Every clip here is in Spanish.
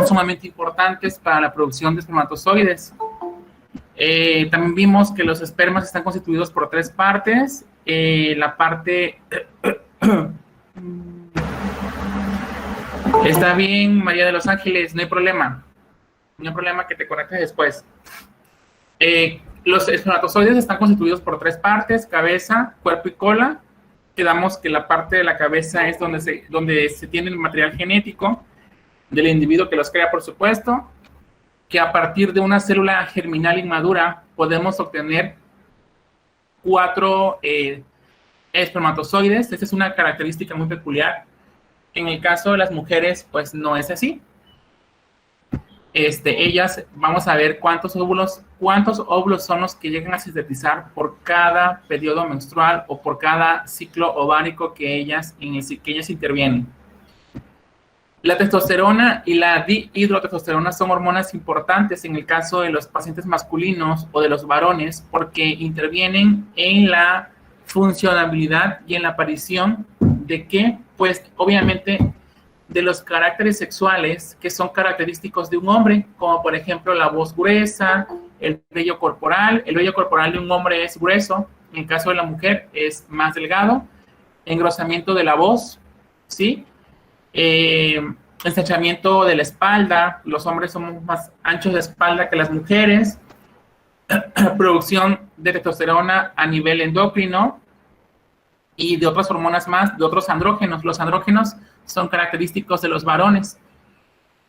sumamente importantes para la producción de espermatozoides. También vimos que los espermas están constituidos por tres partes. La parte... Está bien, María de los Ángeles, no hay problema. No hay problema que te conectes después. Los espermatozoides están constituidos por tres partes: cabeza, cuerpo y cola. Quedamos que la parte de la cabeza es donde se tiene el material genético del individuo que los crea, por supuesto, que a partir de una célula germinal inmadura podemos obtener 4 espermatozoides. Esta es una característica muy peculiar. En el caso de las mujeres, pues no es así. Ellas, vamos a ver cuántos óvulos son los que llegan a sintetizar por cada periodo menstrual o por cada ciclo ovárico que ellas intervienen. La testosterona y la dihidrotestosterona son hormonas importantes en el caso de los pacientes masculinos o de los varones porque intervienen en la funcionabilidad y en la aparición de que, pues, obviamente, de los caracteres sexuales que son característicos de un hombre, como por ejemplo la voz gruesa, el vello corporal. El vello corporal de un hombre es grueso, en el caso de la mujer es más delgado. Engrosamiento de la voz, ¿sí? Estrechamiento de la espalda, los hombres somos más anchos de espalda que las mujeres. Producción de testosterona a nivel endocrino y de otras hormonas más, de otros andrógenos. Los andrógenos son característicos de los varones.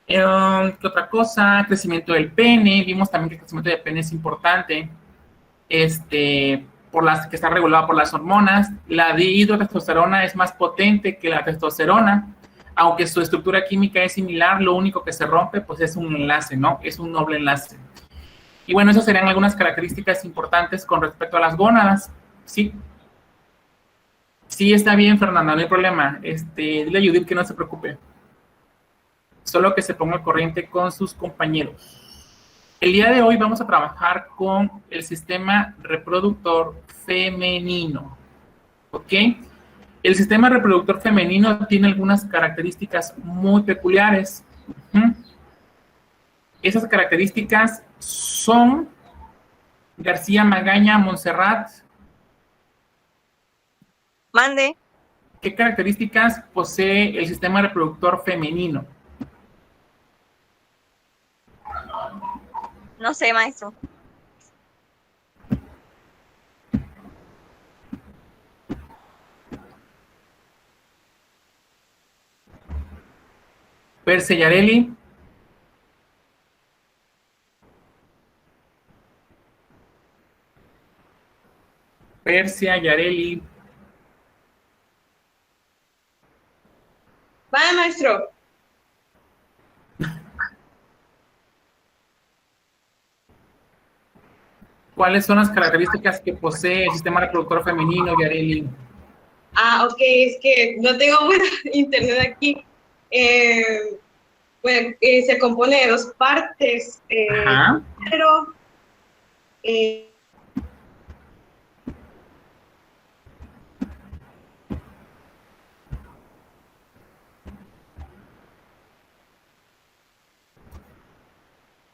¿Qué otra cosa? Crecimiento del pene. Vimos también que el crecimiento del pene es importante, que está regulado por las hormonas. La dihidrotestosterona es más potente que la testosterona, aunque su estructura química es similar. Lo único que se rompe, pues, es un enlace, ¿no? Es un doble enlace. Y bueno, esas serían algunas características importantes con respecto a las gónadas, ¿sí? Sí, está bien, Fernanda, no hay problema. Dile a Judith que no se preocupe. Solo que se ponga al corriente con sus compañeros. El día de hoy vamos a trabajar con el sistema reproductor femenino. ¿Ok? El sistema reproductor femenino tiene algunas características muy peculiares. Esas características son García Magaña Montserrat. Mande. ¿Qué características posee el sistema reproductor femenino? No sé, maestro. Perse Yareli. Persia Yareli. Vaya, maestro. ¿Cuáles son las características que posee el sistema reproductor femenino, Yareli? Ok, es que no tengo buena internet aquí. Bueno, se compone de dos partes, pero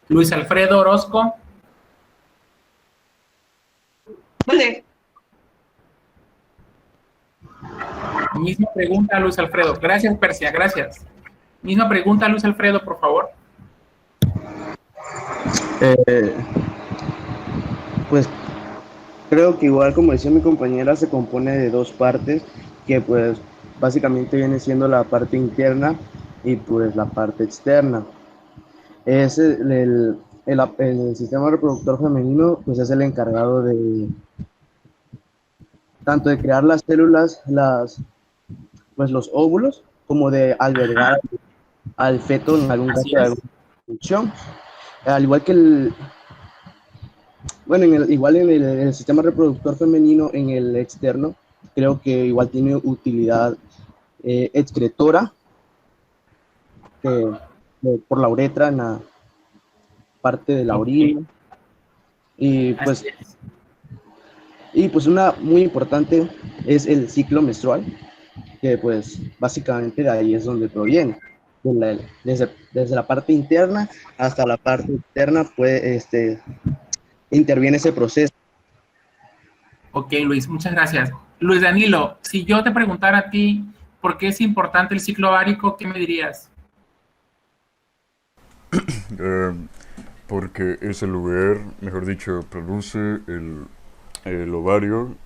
Luis Alfredo Orozco. vale. Misma pregunta, Luis Alfredo. Gracias, Persia, gracias. Misma pregunta, Luis Alfredo, por favor. Pues creo que igual, como decía mi compañera, se compone de dos partes, que pues básicamente viene siendo la parte interna y pues la parte externa. Es el sistema reproductor femenino, pues es el encargado de tanto de crear las células, pues los óvulos, como de albergar al feto en algún caso de alguna función. Al igual que igual en el sistema reproductor femenino, en el externo, creo que igual tiene utilidad excretora por la uretra en la parte de la orina. Y pues una muy importante es el ciclo menstrual, que pues básicamente de ahí es donde proviene. desde la parte interna hasta la parte externa, pues, interviene ese proceso. Ok, Luis, muchas gracias. Luis Danilo, si yo te preguntara a ti por qué es importante el ciclo ovárico, ¿qué me dirías? Porque es el lugar, mejor dicho, produce el ovario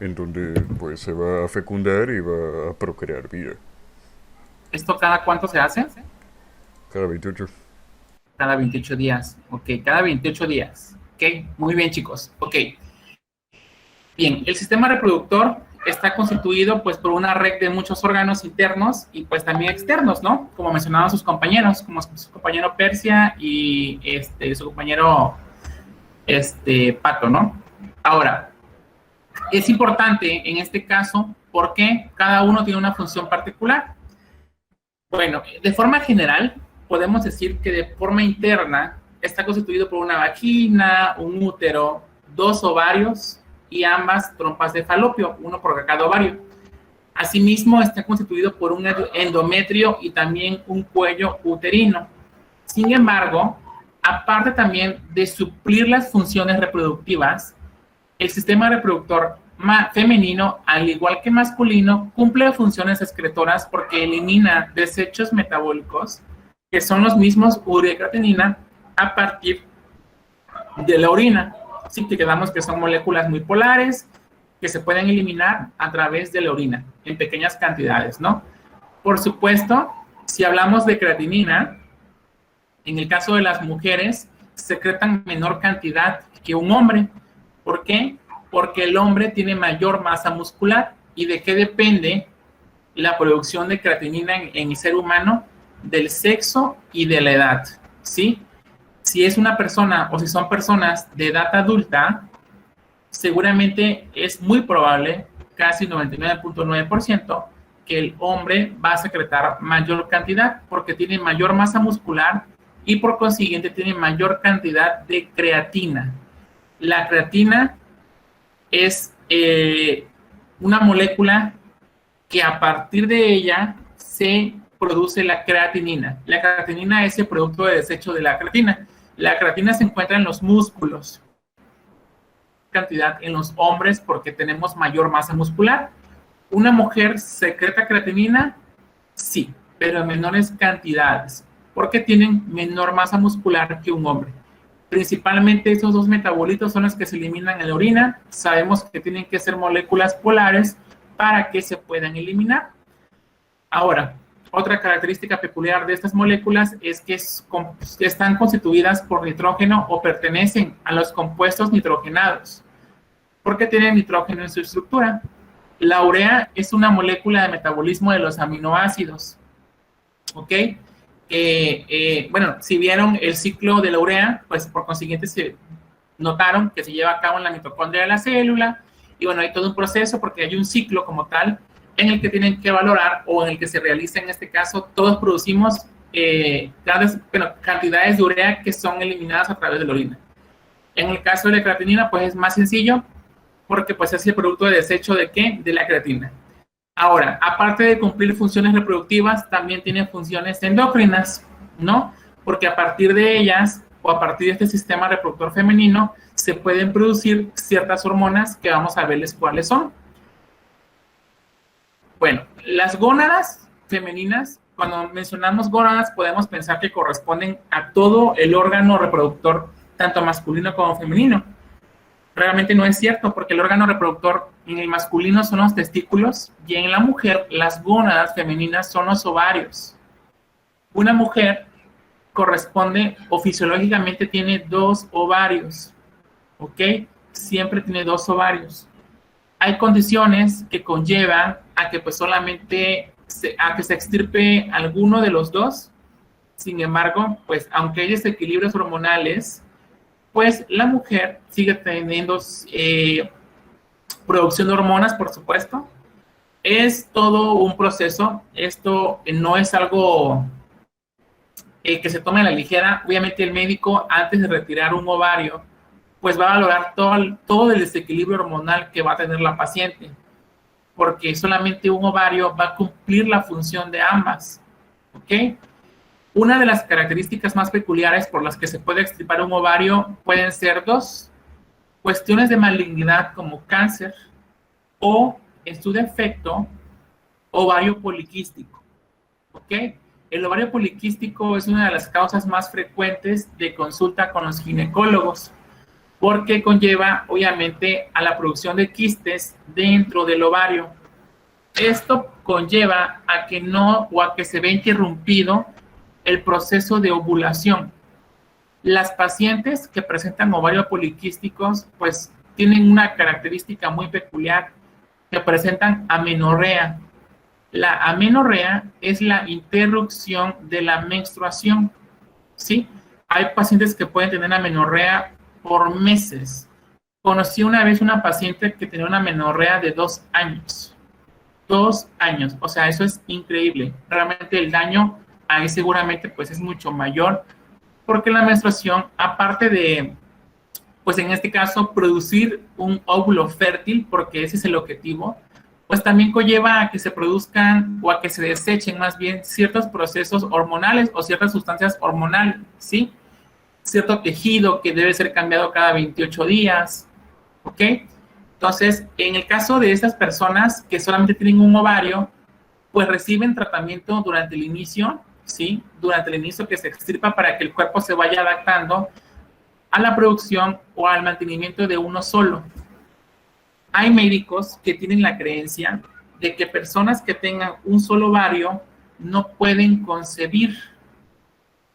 en donde pues se va a fecundar y va a procrear vida. ¿Esto cada cuánto se hace? Cada 28. Cada 28 días. Ok, cada 28 días. Ok, muy bien, chicos. Ok. Bien, el sistema reproductor está constituido pues por una red de muchos órganos internos y pues también externos, ¿no? Como mencionaban sus compañeros, como su compañero Persia y su compañero Pato, ¿no? Ahora, es importante en este caso porque cada uno tiene una función particular. Bueno, de forma general, podemos decir que de forma interna está constituido por una vagina, un útero, 2 ovarios y ambas trompas de falopio, uno por cada ovario. Asimismo, está constituido por un endometrio y también un cuello uterino. Sin embargo, aparte también de suplir las funciones reproductivas, el sistema reproductor femenino, al igual que masculino, cumple funciones excretoras porque elimina desechos metabólicos, que son los mismos urea y creatinina, a partir de la orina. Sí, que quedamos que son moléculas muy polares que se pueden eliminar a través de la orina en pequeñas cantidades, ¿no? Por supuesto, si hablamos de creatinina, en el caso de las mujeres, secretan menor cantidad que un hombre. ¿Por qué? Porque el hombre tiene mayor masa muscular. ¿Y de qué depende la producción de creatinina en el ser humano? Del sexo y de la edad, ¿sí? Si es una persona o si son personas de edad adulta, seguramente es muy probable, casi 99.9%, que el hombre va a secretar mayor cantidad porque tiene mayor masa muscular y por consiguiente tiene mayor cantidad de creatina. La creatina es una molécula que a partir de ella se produce la creatinina. La creatinina es el producto de desecho de la creatina. La creatina se encuentra en los músculos, cantidad en los hombres porque tenemos mayor masa muscular. ¿Una mujer secreta creatinina? Sí, pero en menores cantidades, porque tienen menor masa muscular que un hombre. Principalmente esos dos metabolitos son los que se eliminan en la orina. Sabemos que tienen que ser moléculas polares para que se puedan eliminar. Ahora, otra característica peculiar de estas moléculas es que están constituidas por nitrógeno o pertenecen a los compuestos nitrogenados, porque tienen nitrógeno en su estructura. La urea es una molécula de metabolismo de los aminoácidos, ¿ok? Bueno, si vieron el ciclo de la urea, pues por consiguiente se notaron que se lleva a cabo en la mitocondria de la célula, y bueno, hay todo un proceso porque hay un ciclo como tal en el que tienen que valorar o en el que se realiza en este caso, todos producimos cantidades de urea que son eliminadas a través de la orina. En el caso de la creatinina, pues es más sencillo porque pues es el producto de desecho ¿de qué? De la creatina. Ahora, aparte de cumplir funciones reproductivas, también tiene funciones endocrinas, ¿no? Porque a partir de ellas o a partir de este sistema reproductor femenino se pueden producir ciertas hormonas que vamos a verles cuáles son. Bueno, las gónadas femeninas, cuando mencionamos gónadas podemos pensar que corresponden a todo el órgano reproductor, tanto masculino como femenino. Realmente no es cierto, porque el órgano reproductor en el masculino son los testículos y en la mujer las gónadas femeninas son los ovarios. Una mujer corresponde o fisiológicamente tiene 2 ovarios, ¿ok? Siempre tiene 2 ovarios. Hay condiciones que conllevan a que pues solamente se extirpe alguno de los 2. Sin embargo, pues aunque hay desequilibrios hormonales, pues la mujer sigue teniendo producción de hormonas, por supuesto. Es todo un proceso. Esto no es algo que se tome a la ligera. Obviamente el médico, antes de retirar un ovario, pues va a valorar todo el desequilibrio hormonal que va a tener la paciente, porque solamente un ovario va a cumplir la función de ambas, ¿ok? Una de las características más peculiares por las que se puede extirpar un ovario pueden ser dos: cuestiones de malignidad como cáncer o, en su defecto, ovario poliquístico. ¿Ok? El ovario poliquístico es una de las causas más frecuentes de consulta con los ginecólogos porque conlleva, obviamente, a la producción de quistes dentro del ovario. Esto conlleva a que no o a que se vea interrumpido el proceso de ovulación. Las pacientes que presentan ovarios poliquísticos, pues tienen una característica muy peculiar, que presentan amenorrea. La amenorrea es la interrupción de la menstruación, ¿sí? Hay pacientes que pueden tener amenorrea por meses. Conocí una vez una paciente que tenía una amenorrea de 2 años. 2 años, o sea, eso es increíble. Realmente el daño ahí seguramente pues es mucho mayor, porque la menstruación, aparte de, pues en este caso, producir un óvulo fértil, porque ese es el objetivo, pues también conlleva a que se produzcan o a que se desechen más bien ciertos procesos hormonales o ciertas sustancias hormonales, ¿sí? Cierto tejido que debe ser cambiado cada 28 días, ¿ok? Entonces, en el caso de estas personas que solamente tienen un ovario, pues reciben tratamiento durante el inicio, ¿sí? Durante el inicio que se extirpa para que el cuerpo se vaya adaptando a la producción o al mantenimiento de uno solo. Hay médicos que tienen la creencia de que personas que tengan un solo ovario no pueden concebir.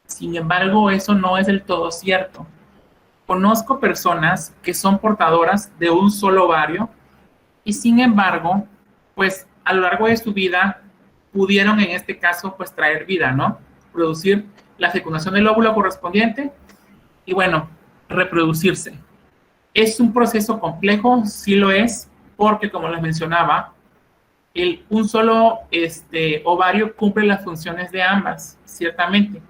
Sin embargo, eso no es del todo cierto. Conozco personas que son portadoras de un solo ovario y sin embargo, pues a lo largo de su vida pudieron en este caso pues traer vida, ¿no? Producir la fecundación del óvulo correspondiente y bueno, reproducirse. ¿Es un proceso complejo? Sí lo es, porque como les mencionaba, un solo ovario cumple las funciones de ambas, ciertamente.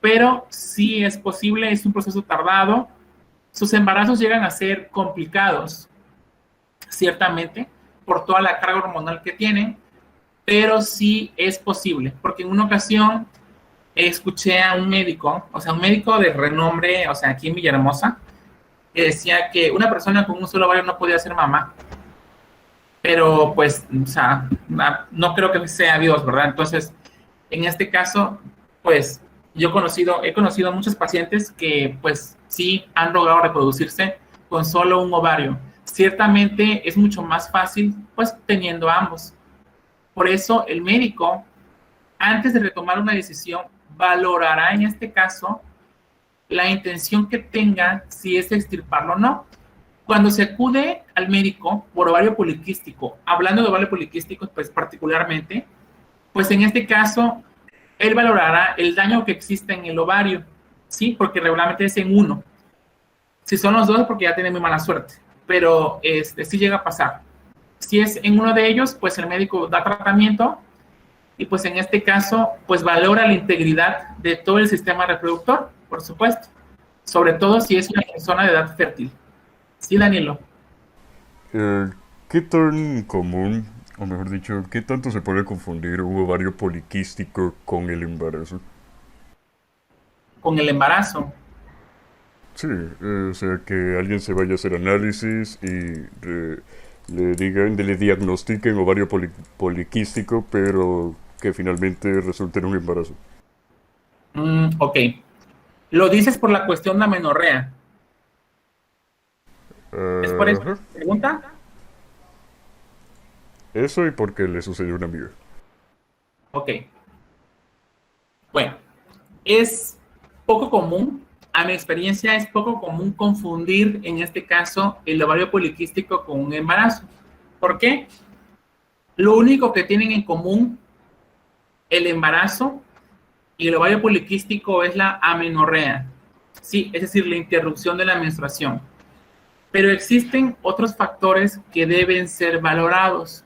Pero sí es posible, es un proceso tardado. Sus embarazos llegan a ser complicados, ciertamente, por toda la carga hormonal que tienen, pero sí es posible, porque en una ocasión escuché a un médico, o sea, un médico de renombre, o sea, aquí en Villahermosa, que decía que una persona con un solo ovario no podía ser mamá, pero pues, o sea, no creo que sea Dios, ¿verdad? Entonces, en este caso, pues, he conocido a muchos pacientes que, pues, sí han logrado reproducirse con solo un ovario. Ciertamente es mucho más fácil, pues, teniendo ambos. Por eso, el médico, antes de tomar una decisión, valorará en este caso la intención que tenga, si es extirparlo o no. Cuando se acude al médico por ovario poliquístico, hablando de ovario poliquístico, pues particularmente, pues en este caso, él valorará el daño que existe en el ovario, ¿sí? Porque regularmente es en uno. Si son los dos, porque ya tiene muy mala suerte, pero sí llega a pasar. Si es en uno de ellos, pues el médico da tratamiento y pues en este caso, pues valora la integridad de todo el sistema reproductor, por supuesto, sobre todo si es una persona de edad fértil. Sí, Danilo. ¿Qué tan común, o mejor dicho, qué tanto se puede confundir un ovario poliquístico con el embarazo? Con el embarazo. Sí, o sea, que alguien se vaya a hacer análisis y le diagnostiquen ovario poliquístico, pero que finalmente resulte en un embarazo. Ok. Lo dices por la cuestión de la amenorrea. ¿Es por eso? Ajá. ¿Pregunta? Eso y porque le sucedió a una amiga. Ok. Bueno, es poco común, a mi experiencia es poco común confundir en este caso el ovario poliquístico con un embarazo. ¿Por qué? Lo único que tienen en común el embarazo y el ovario poliquístico es la amenorrea, sí, es decir, la interrupción de la menstruación. Pero existen otros factores que deben ser valorados,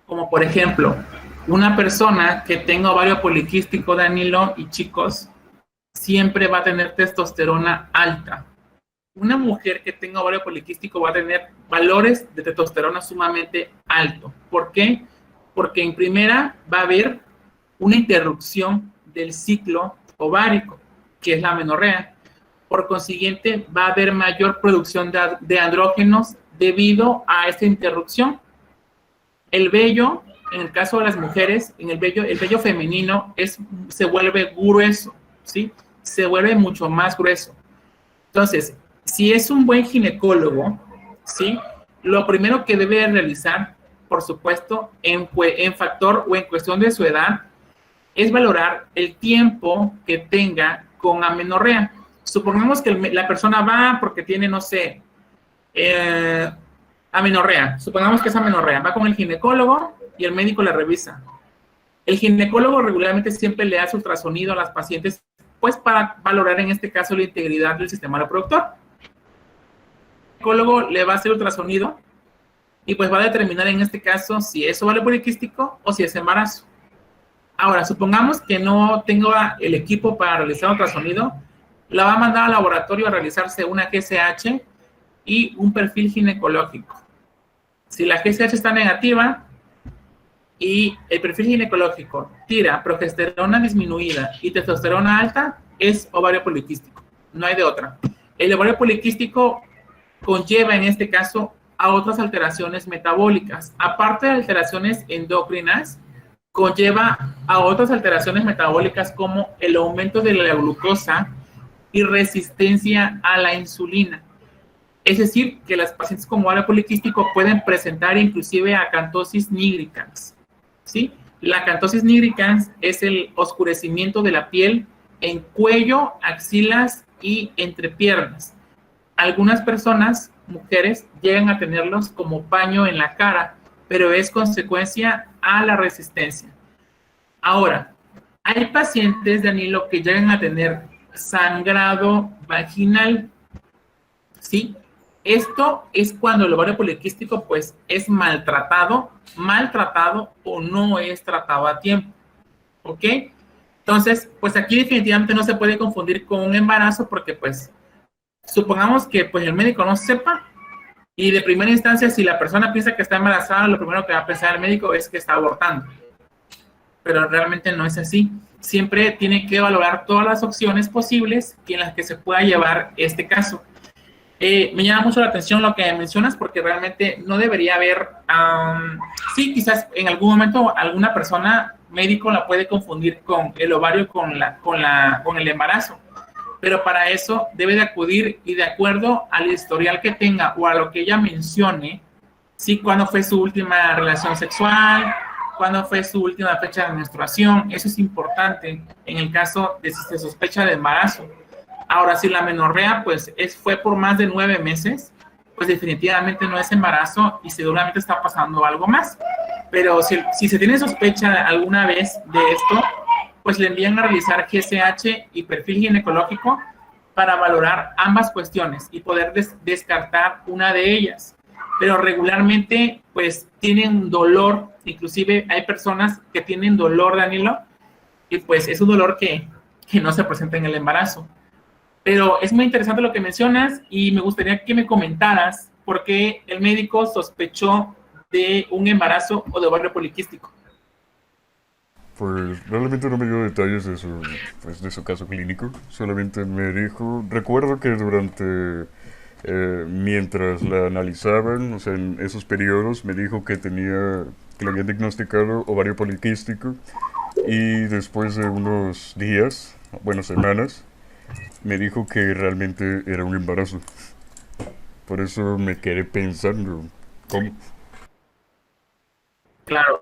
como por ejemplo, una persona que tenga ovario poliquístico, Danilo y chicos, siempre va a tener testosterona alta. Una mujer que tenga ovario poliquístico va a tener valores de testosterona sumamente altos. ¿Por qué? Porque en primera va a haber una interrupción del ciclo ovárico, que es la amenorrea. Por consiguiente, va a haber mayor producción de andrógenos debido a esta interrupción. El vello, en el caso de las mujeres, el vello femenino se vuelve grueso, ¿sí? Se vuelve mucho más grueso. Entonces, si es un buen ginecólogo, ¿sí? Lo primero que debe realizar, por supuesto, en factor o en cuestión de su edad, es valorar el tiempo que tenga con amenorrea. Supongamos que la persona va porque tiene, no sé, amenorrea. Supongamos que es amenorrea. Va con el ginecólogo y el médico le revisa. El ginecólogo regularmente siempre le hace ultrasonido a las pacientes, pues para valorar en este caso la integridad del sistema reproductor. El ginecólogo le va a hacer ultrasonido y pues va a determinar en este caso si es ovario poliquístico o si es embarazo. Ahora, supongamos que no tenga el equipo para realizar ultrasonido, la va a mandar al laboratorio a realizarse una GSH y un perfil ginecológico. Si la GSH está negativa y el perfil ginecológico tira progesterona disminuida y testosterona alta, es ovario poliquístico. No hay de otra. El ovario poliquístico conlleva en este caso a otras alteraciones metabólicas. Aparte de alteraciones endocrinas, conlleva a otras alteraciones metabólicas como el aumento de la glucosa y resistencia a la insulina. Es decir, que las pacientes con ovario poliquístico pueden presentar inclusive acantosis nigricans, ¿sí? La acantosis nigricans es el oscurecimiento de la piel en cuello, axilas y entrepiernas. Algunas personas, mujeres, llegan a tenerlos como paño en la cara, pero es consecuencia a la resistencia. Ahora, hay pacientes, Danilo, que llegan a tener sangrado vaginal, ¿sí? Esto es cuando el ovario poliquístico, pues, es maltratado o no es tratado a tiempo, ¿ok? Entonces, pues aquí definitivamente no se puede confundir con un embarazo porque, pues, supongamos que, pues, el médico no sepa y de primera instancia, si la persona piensa que está embarazada, lo primero que va a pensar el médico es que está abortando. Pero realmente no es así. Siempre tiene que valorar todas las opciones posibles en las que se pueda llevar este caso. Me llama mucho la atención lo que mencionas porque realmente no debería haber, sí, quizás en algún momento alguna persona médico la puede confundir con el ovario con el embarazo, pero para eso debe de acudir y de acuerdo al historial que tenga o a lo que ella mencione, sí, cuándo fue su última relación sexual, cuándo fue su última fecha de menstruación. Eso es importante en el caso de si se sospecha de embarazo. Ahora, si la amenorrea pues fue por más de 9 meses, pues definitivamente no es embarazo y seguramente está pasando algo más. Pero si se tiene sospecha alguna vez de esto, pues le envían a realizar GSH y perfil ginecológico para valorar ambas cuestiones y poder descartar una de ellas. Pero regularmente pues tienen dolor, inclusive hay personas que tienen dolor, Danilo, y pues es un dolor que no se presenta en el embarazo. Pero es muy interesante lo que mencionas y me gustaría que me comentaras por qué el médico sospechó de un embarazo o de ovario poliquístico. Pues realmente no me dio detalles de su caso clínico, solamente me dijo, recuerdo que mientras la analizaban, o sea, en esos periodos, me dijo que le habían diagnosticado ovario poliquístico y después de unos días, bueno, semanas, me dijo que realmente era un embarazo. Por eso me quedé pensando, ¿cómo? Claro.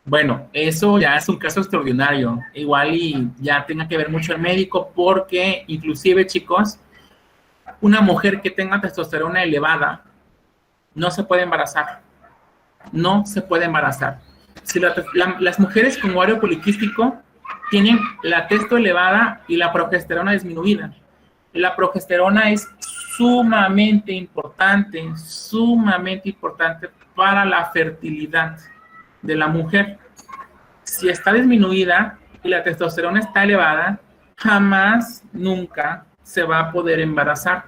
Bueno, eso ya es un caso extraordinario. Igual y ya tenga que ver mucho el médico porque inclusive, chicos, una mujer que tenga testosterona elevada no se puede embarazar. No se puede embarazar. Si las mujeres con ovario poliquístico tienen la testo elevada y la progesterona disminuida. La progesterona es sumamente importante para la fertilidad de la mujer. Si está disminuida y la testosterona está elevada, jamás, nunca se va a poder embarazar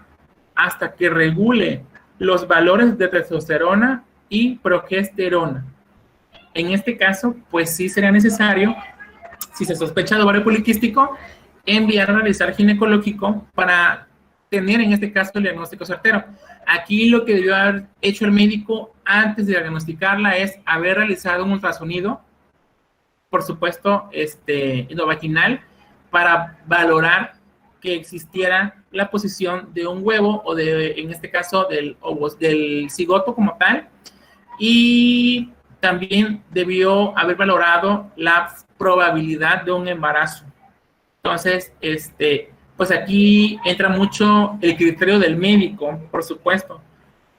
hasta que regule los valores de testosterona y progesterona. En este caso, pues sí sería necesario si se sospecha de ovario poliquístico, enviar a realizar ginecológico para tener en este caso el diagnóstico certero. Aquí lo que debió haber hecho el médico antes de diagnosticarla es haber realizado un ultrasonido, por supuesto, endovaginal, para valorar que existiera la posición de un huevo o en este caso del cigoto como tal, y también debió haber valorado la probabilidad de un embarazo. Entonces, pues aquí entra mucho el criterio del médico, por supuesto.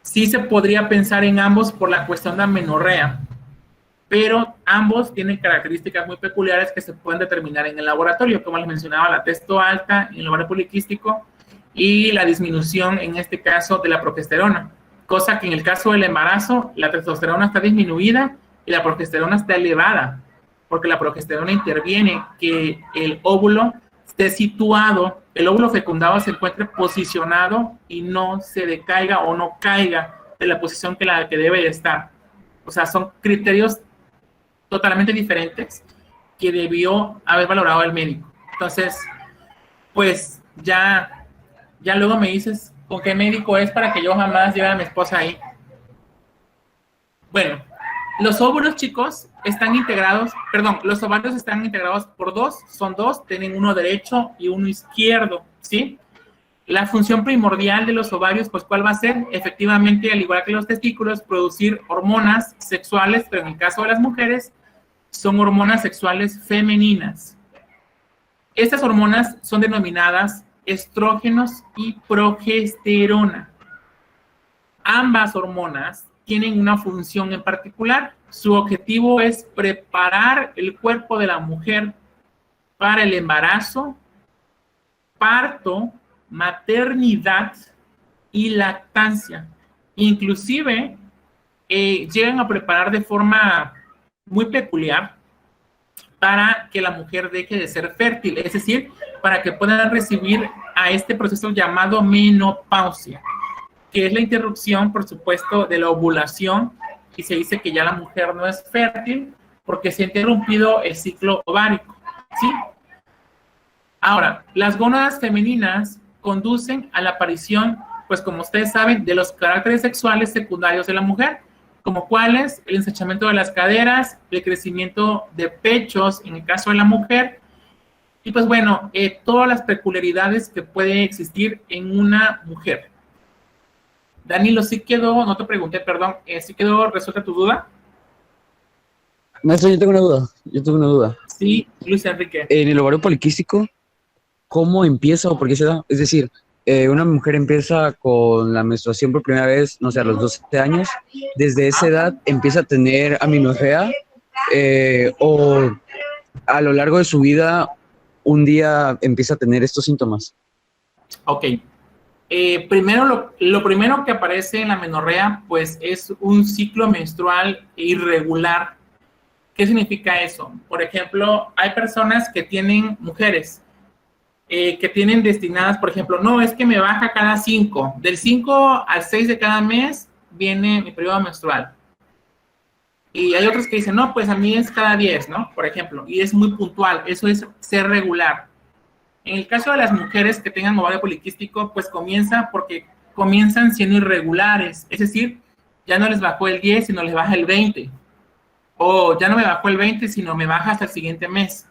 Sí se podría pensar en ambos por la cuestión de amenorrea, pero ambos tienen características muy peculiares que se pueden determinar en el laboratorio, como les mencionaba, la testo alta en el ovario poliquístico y la disminución, en este caso, de la progesterona, cosa que en el caso del embarazo, la testosterona está disminuida y la progesterona está elevada, porque la progesterona interviene que el óvulo esté situado, el óvulo fecundado se encuentre posicionado y no se decaiga o no caiga de la posición que debe de estar. O sea, son criterios totalmente diferentes que debió haber valorado el médico. Entonces, pues ya luego me dices con qué médico es para que yo jamás lleve a mi esposa ahí. Bueno, los óvulos, chicos, los ovarios están integrados por dos, son dos, tienen uno derecho y uno izquierdo, ¿sí? La función primordial de los ovarios, pues, ¿cuál va a ser? Efectivamente, al igual que los testículos, producir hormonas sexuales, pero en el caso de las mujeres, son hormonas sexuales femeninas. Estas hormonas son denominadas estrógenos y progesterona. Ambas hormonas tienen una función en particular. Su objetivo es preparar el cuerpo de la mujer para el embarazo, parto, maternidad y lactancia. Inclusive llegan a preparar de forma muy peculiar para que la mujer deje de ser fértil, es decir, para que puedan recibir a este proceso llamado menopausia, que es la interrupción, por supuesto, de la ovulación, y se dice que ya la mujer no es fértil porque se ha interrumpido el ciclo ovárico, ¿sí? Ahora, las gónadas femeninas conducen a la aparición, pues como ustedes saben, de los caracteres sexuales secundarios de la mujer, como cuáles: el ensanchamiento de las caderas, el crecimiento de pechos en el caso de la mujer, y pues bueno, todas las peculiaridades que pueden existir en una mujer. Danilo, ¿sí quedó, no te pregunté, perdón, ¿sí quedó resuelta tu duda? Maestro, yo tengo una duda. Sí, Luis Enrique. En el ovario poliquístico, ¿cómo empieza o por qué se da? Es decir, una mujer empieza con la menstruación por primera vez, no sé, a los 12 años, desde esa edad empieza a tener amenorrea, o a lo largo de su vida un día empieza a tener estos síntomas. Ok. Primero, lo primero que aparece en la amenorrea, pues, es un ciclo menstrual irregular. ¿Qué significa eso? Por ejemplo, hay personas que tienen, mujeres, que tienen destinadas, por ejemplo, no, es que me baja cada 5, del 5 al 6 de cada mes viene mi periodo menstrual. Y hay otros que dicen, no, pues a mí es cada 10, ¿no? Por ejemplo, y es muy puntual, eso es ser regular. En el caso de las mujeres que tengan ovario poliquístico, pues comienzan siendo irregulares, es decir, ya no les bajó el 10, sino les baja el 20, o ya no me bajó el 20, sino me baja hasta el siguiente mes.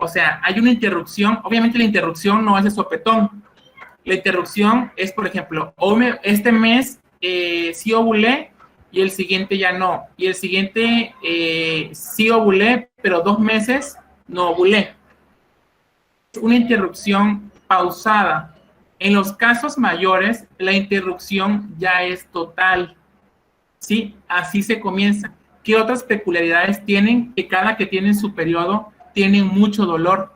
O sea, hay una interrupción. Obviamente la interrupción no es de sopetón. La interrupción es, por ejemplo, este mes sí ovulé y el siguiente ya no. Y el siguiente sí ovulé, pero 2 meses no ovulé. Una interrupción pausada. En los casos mayores, la interrupción ya es total. ¿Sí? Así se comienza. ¿Qué otras peculiaridades tienen? Que cada que tienen su periodo tienen mucho dolor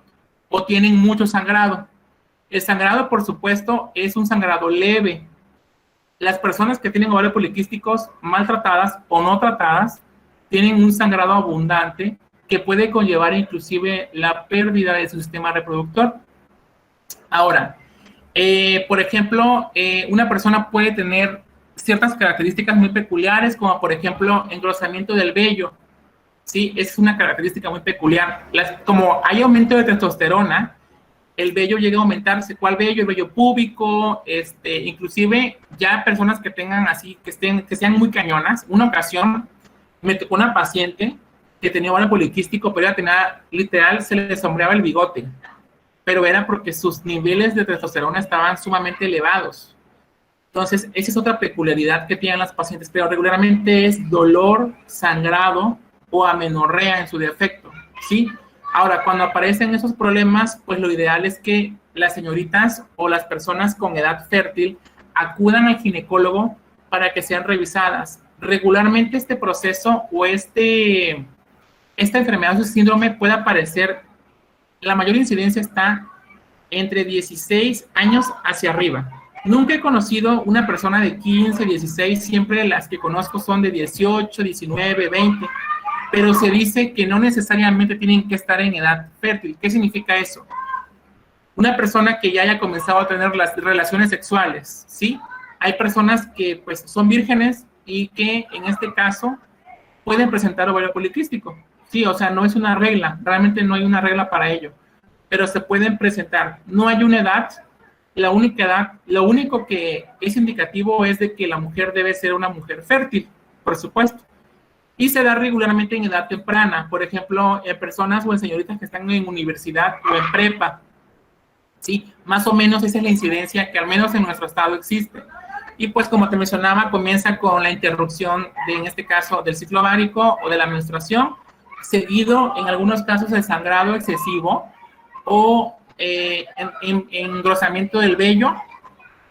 o tienen mucho sangrado. El sangrado, por supuesto, es un sangrado leve. Las personas que tienen ovarios poliquísticos maltratadas o no tratadas tienen un sangrado abundante que puede conllevar inclusive la pérdida de su sistema reproductor. Ahora, por ejemplo, una persona puede tener ciertas características muy peculiares, como por ejemplo engrosamiento del vello. Sí, es una característica muy peculiar. Como hay aumento de testosterona, el vello llega a aumentarse. ¿Cuál vello? El vello púbico, inclusive ya personas que tengan así, que sean muy cañonas. Una ocasión me tocó una paciente que tenía ovario poliquístico, pero ella tenía, literal, se le sombreaba el bigote, pero era porque sus niveles de testosterona estaban sumamente elevados. Entonces, esa es otra peculiaridad que tienen las pacientes, pero regularmente es dolor, sangrado o amenorrea en su defecto, ¿sí? Ahora, cuando aparecen esos problemas, pues lo ideal es que las señoritas o las personas con edad fértil acudan al ginecólogo para que sean revisadas. Regularmente este proceso o esta enfermedad o síndrome puede aparecer, la mayor incidencia está entre 16 años hacia arriba. Nunca he conocido una persona de 15, 16, siempre las que conozco son de 18, 19, 20, pero se dice que no necesariamente tienen que estar en edad fértil. ¿Qué significa eso? Una persona que ya haya comenzado a tener las relaciones sexuales, ¿sí? Hay personas que pues son vírgenes y que en este caso pueden presentar ovario poliquístico. Sí, o sea, no es una regla, realmente no hay una regla para ello, pero se pueden presentar. No hay una edad, la única edad, lo único que es indicativo es de que la mujer debe ser una mujer fértil, por supuesto, y se da regularmente en edad temprana, por ejemplo, en personas o en señoritas que están en universidad o en prepa, ¿sí? Más o menos esa es la incidencia que al menos en nuestro estado existe. Y pues como te mencionaba, comienza con la interrupción de, en este caso, del ciclo ovárico o de la menstruación, seguido en algunos casos de sangrado excesivo o engrosamiento del vello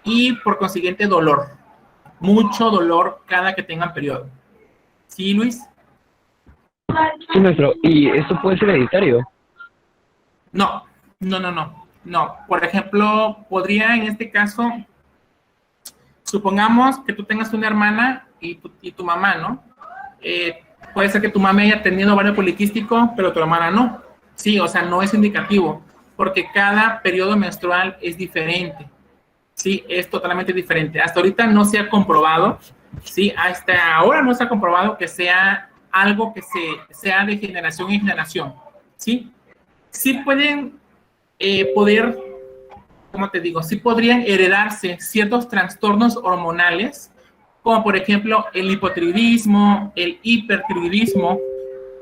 y por consiguiente dolor, mucho dolor cada que tengan periodo. ¿Sí, Luis? Sí, maestro. ¿Y esto puede ser hereditario? No. Por ejemplo, podría en este caso, supongamos que tú tengas una hermana y tu mamá, ¿no? Puede ser que tu mamá haya tenido ovario poliquístico, pero tu hermana no. Sí, o sea, no es indicativo, porque cada periodo menstrual es diferente. Sí, es totalmente diferente. Hasta ahorita no se ha comprobado, sí, hasta ahora no se ha comprobado que sea algo que sea de generación en generación, ¿sí? Sí pueden ¿cómo te digo? Sí podrían heredarse ciertos trastornos hormonales, como por ejemplo el hipotiroidismo, el hipertiroidismo,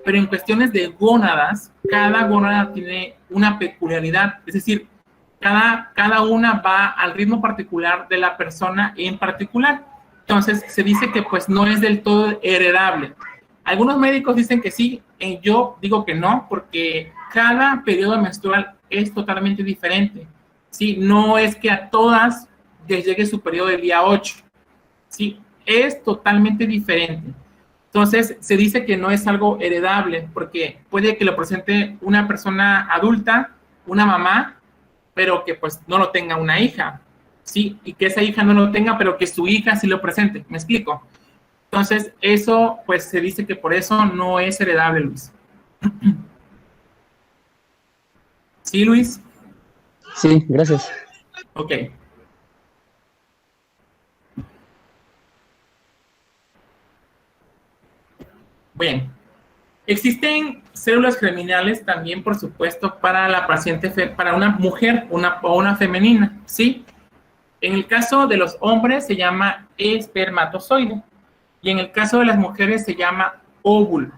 pero en cuestiones de gónadas, cada gónada tiene una peculiaridad, es decir, cada una va al ritmo particular de la persona en particular. Entonces, se dice que pues no es del todo heredable. Algunos médicos dicen que sí, yo digo que no, porque cada periodo menstrual es totalmente diferente. Sí, no es que a todas les llegue su periodo del día 8. Sí, es totalmente diferente. Entonces, se dice que no es algo heredable, porque puede que lo presente una persona adulta, una mamá, pero que pues no lo tenga una hija, ¿sí? Y que esa hija no lo tenga, pero que su hija sí lo presente, ¿me explico? Entonces, eso, pues se dice que por eso no es heredable, Luis. ¿Sí, Luis? Sí, gracias. Ok. Bien. Existen células germinales también, por supuesto, para la paciente, para una mujer o una femenina, ¿sí? En el caso de los hombres se llama espermatozoide y en el caso de las mujeres se llama óvulo,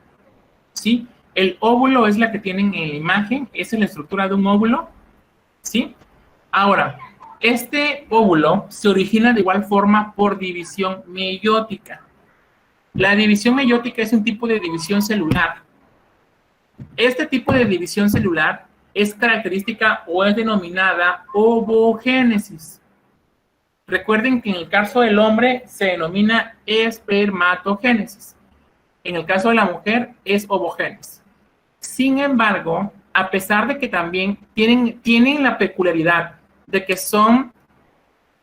¿sí? El óvulo es la que tienen en la imagen, esa es la estructura de un óvulo, ¿sí? Ahora, este óvulo se origina de igual forma por división meiótica. La división meiótica es un tipo de división celular. Este tipo de división celular es característica o es denominada ovogénesis. Recuerden que en el caso del hombre se denomina espermatogénesis. En el caso de la mujer es ovogénesis. Sin embargo, a pesar de que también tienen la peculiaridad de que son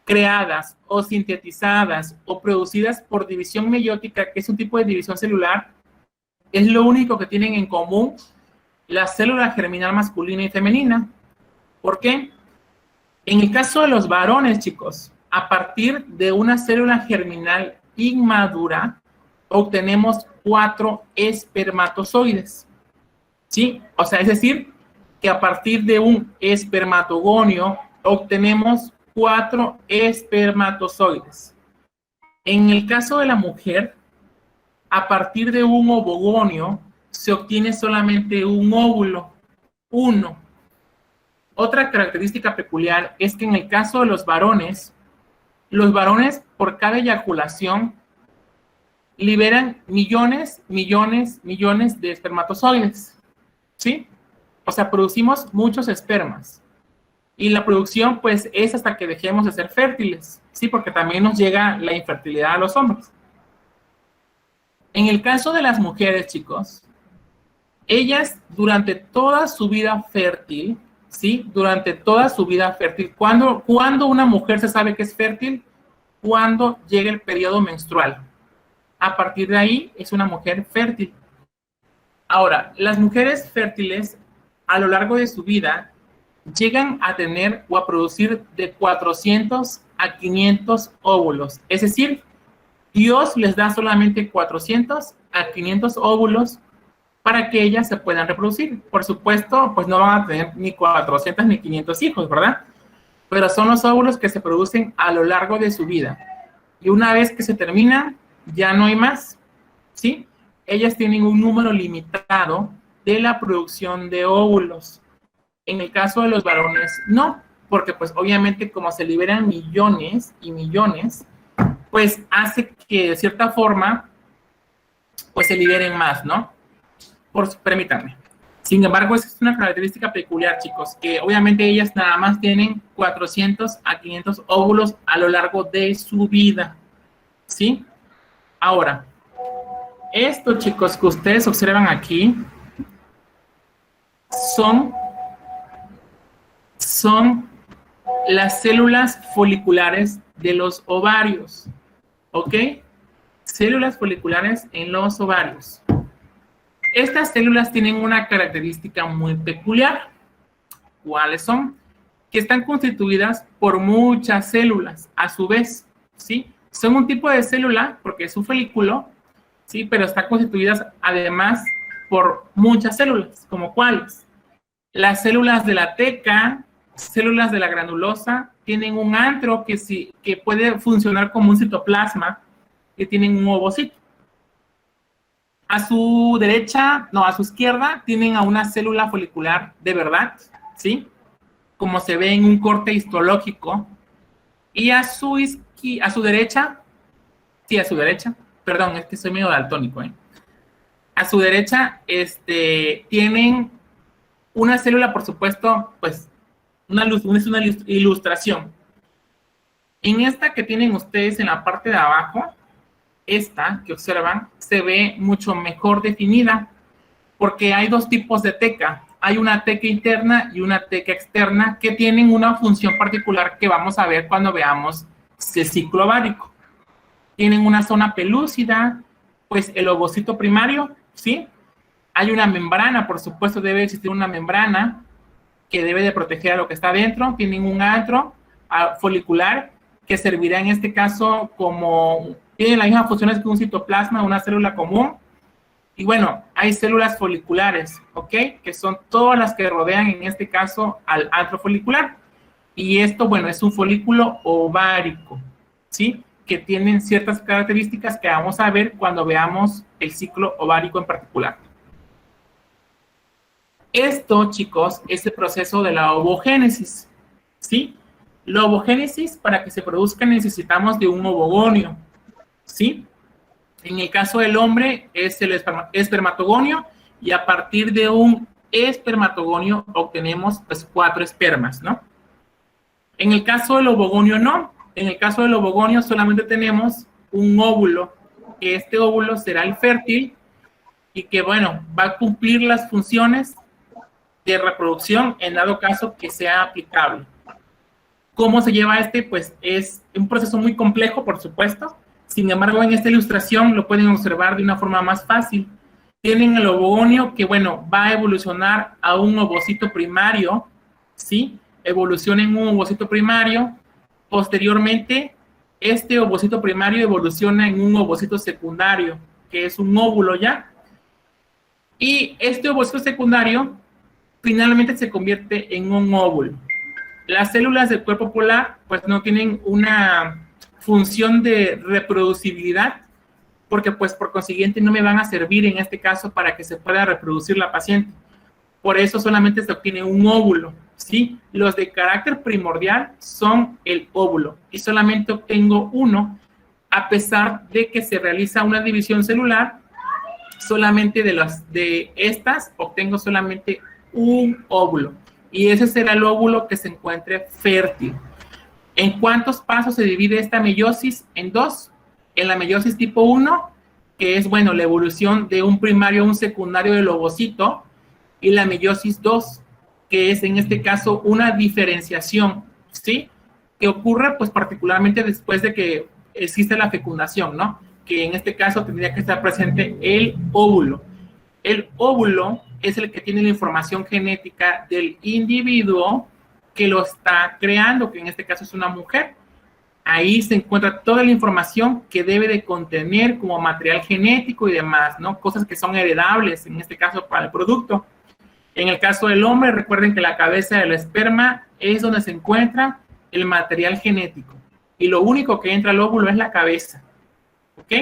creadas o sintetizadas o producidas por división meiótica, que es un tipo de división celular, es lo único que tienen en común la célula germinal masculina y femenina. ¿Por qué? En el caso de los varones, chicos, a partir de una célula germinal inmadura, obtenemos 4 espermatozoides, ¿sí? O sea, es decir, que a partir de un espermatogonio obtenemos 4 espermatozoides. En el caso de la mujer, a partir de un ovogonio se obtiene solamente un óvulo, uno. Otra característica peculiar es que en el caso de los varones por cada eyaculación liberan millones de espermatozoides, ¿sí? O sea, producimos muchos espermas. Y la producción, pues, es hasta que dejemos de ser fértiles, ¿sí? Porque también nos llega la infertilidad a los hombres. En el caso de las mujeres, chicos, ellas durante toda su vida fértil, ¿sí? Durante toda su vida fértil, ¿cuándo una mujer se sabe que es fértil? Cuando llega el periodo menstrual. A partir de ahí es una mujer fértil. Ahora, las mujeres fértiles a lo largo de su vida llegan a tener o a producir de 400 a 500 óvulos. Es decir, Dios les da solamente 400 a 500 óvulos para que ellas se puedan reproducir. Por supuesto, pues no van a tener ni 400 ni 500 hijos, ¿verdad? Pero son los óvulos que se producen a lo largo de su vida. Y una vez que se terminan, ya no hay más, ¿sí? Ellas tienen un número limitado de la producción de óvulos. En el caso de los varones, no, porque pues obviamente como se liberan millones y millones, pues hace que de cierta forma, pues se liberen más, ¿no? Permítanme. Sin embargo, esa es una característica peculiar, chicos, que obviamente ellas nada más tienen 400 a 500 óvulos a lo largo de su vida, ¿sí? Ahora, esto, chicos, que ustedes observan aquí, son las células foliculares de los ovarios, ¿ok? Células foliculares en los ovarios. Estas células tienen una característica muy peculiar. ¿Cuáles son? Que están constituidas por muchas células a su vez, ¿sí? Son un tipo de célula porque es un folículo, ¿sí? Pero están constituidas además por muchas células, ¿como cuáles? Las células de la teca, células de la granulosa, tienen un antro que puede funcionar como un citoplasma, que tienen un ovocito. A su derecha, no, a su izquierda, tienen a una célula folicular de verdad, ¿sí? Como se ve en un corte histológico. Y a su derecha, sí, a su derecha, perdón, es que soy medio daltónico, ¿eh? A su derecha, tienen una célula, por supuesto, pues, es una ilustración. En esta que tienen ustedes en la parte de abajo, esta que observan se ve mucho mejor definida porque hay dos tipos de teca. Hay una teca interna y una teca externa que tienen una función particular que vamos a ver cuando veamos el ciclo ovárico. Tienen una zona pelúcida, pues el ovocito primario, ¿sí? Hay una membrana, por supuesto debe existir una membrana que debe de proteger a lo que está dentro. Tienen un antro folicular que servirá en este caso como... Tienen las mismas funciones que un citoplasma, una célula común. Y bueno, hay células foliculares, ¿ok? Que son todas las que rodean, en este caso, al antro folicular. Y esto, bueno, es un folículo ovárico, ¿sí? Que tienen ciertas características que vamos a ver cuando veamos el ciclo ovárico en particular. Esto, chicos, es el proceso de la ovogénesis, ¿sí? La ovogénesis, para que se produzca, necesitamos de un ovogonio, ¿sí? En el caso del hombre es el espermatogonio y a partir de un espermatogonio obtenemos pues 4 espermas, ¿no? En el caso del ovogonio no. En el caso del ovogonio solamente tenemos un óvulo. Este óvulo será el fértil y que, bueno, va a cumplir las funciones de reproducción en dado caso que sea aplicable. ¿Cómo se lleva Pues es un proceso muy complejo, por supuesto. Sin embargo, en esta ilustración lo pueden observar de una forma más fácil. Tienen el ovogonio que, bueno, va a evolucionar a un ovocito primario, ¿sí? Evoluciona en un ovocito primario. Posteriormente, este ovocito primario evoluciona en un ovocito secundario. que es un óvulo ya. Y este ovocito secundario finalmente se convierte en un óvulo. Las células del cuerpo polar pues no tienen una función de reproducibilidad, porque pues por consiguiente no me van a servir en este caso para que se pueda reproducir la paciente. Por eso solamente se obtiene un óvulo, ¿sí? Los de carácter primordial son el óvulo y solamente obtengo uno, a pesar de que se realiza una división celular. Solamente de estas obtengo solamente un óvulo, y ese será el óvulo que se encuentre fértil. ¿En cuántos pasos se divide esta meiosis? En dos. En la meiosis tipo 1, que es, bueno, la evolución de un primario a un secundario del ovocito, y la meiosis 2, que es en este caso una diferenciación, ¿sí? Que ocurre pues particularmente después de que existe la fecundación, ¿no? Que en este caso tendría que estar presente el óvulo. El óvulo es el que tiene la información genética del individuo que lo está creando, que en este caso es una mujer. Ahí se encuentra toda la información que debe de contener como material genético y demás, ¿no? Cosas que son heredables, en este caso para el producto. En el caso del hombre, recuerden que la cabeza del esperma es donde se encuentra el material genético. Y lo único que entra al óvulo es la cabeza. ¿Ok?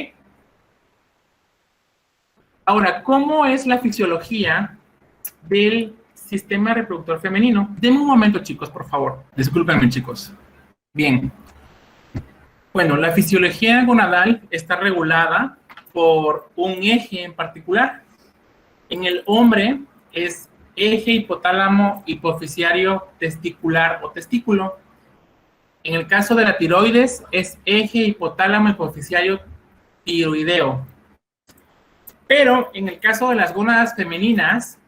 Ahora, ¿cómo es la fisiología del sistema reproductor femenino? Denme un momento, chicos, por favor. Discúlpenme, chicos. Bien. Bueno, la fisiología gonadal está regulada por un eje en particular. En el hombre es eje hipotálamo hipoficiario testicular o testículo. En el caso de la tiroides es eje hipotálamo hipoficiario tiroideo. Pero en el caso de las gónadas femeninas,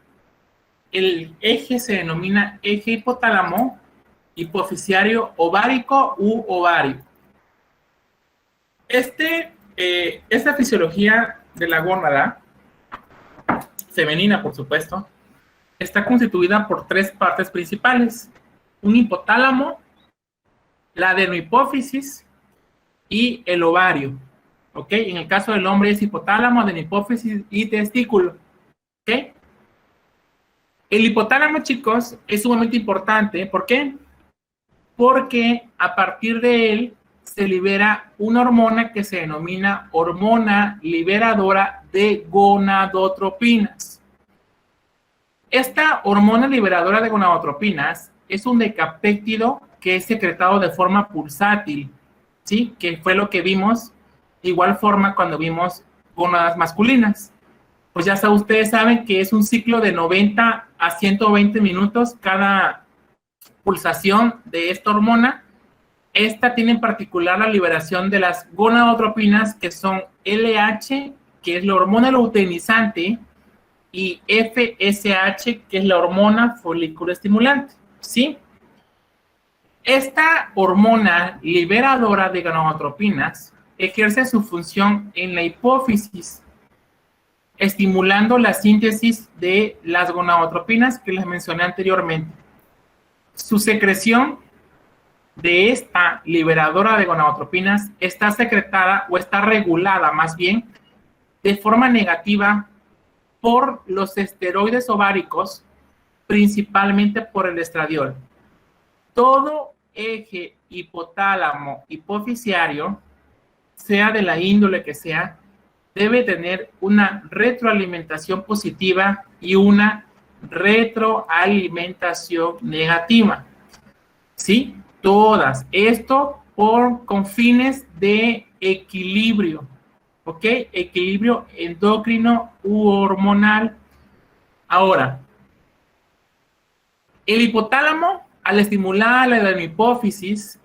el eje se denomina eje hipotálamo hipoficiario ovárico u ovario. Esta fisiología de la gónada femenina, por supuesto, está constituida por tres partes principales: un hipotálamo, la adenohipófisis y el ovario. ¿Ok? En el caso del hombre es hipotálamo, adenohipófisis y testículo. ¿Ok? El hipotálamo, chicos, es sumamente importante. ¿Por qué? Porque a partir de él se libera una hormona que se denomina hormona liberadora de gonadotropinas. Esta hormona liberadora de gonadotropinas es un decapéptido que es secretado de forma pulsátil, ¿sí? Que fue lo que vimos de igual forma cuando vimos gónadas masculinas. Pues ya ustedes saben que es un ciclo de 90 a 120 minutos cada pulsación de esta hormona. Esta tiene en particular la liberación de las gonadotropinas, que son LH, que es la hormona luteinizante, y FSH, que es la hormona folículo estimulante, ¿sí? Esta hormona liberadora de gonadotropinas ejerce su función en la hipófisis, estimulando la síntesis de las gonadotropinas que les mencioné anteriormente. Su secreción de esta liberadora de gonadotropinas está secretada o está regulada más bien de forma negativa por los esteroides ováricos, principalmente por el estradiol. Todo eje hipotálamo hipoficiario, sea de la índole que sea, debe tener una retroalimentación positiva y una retroalimentación negativa. ¿Sí? Todas. Esto con fines de equilibrio. ¿Ok? Equilibrio endocrino u hormonal. Ahora, el hipotálamo, al estimular la adenohipófisis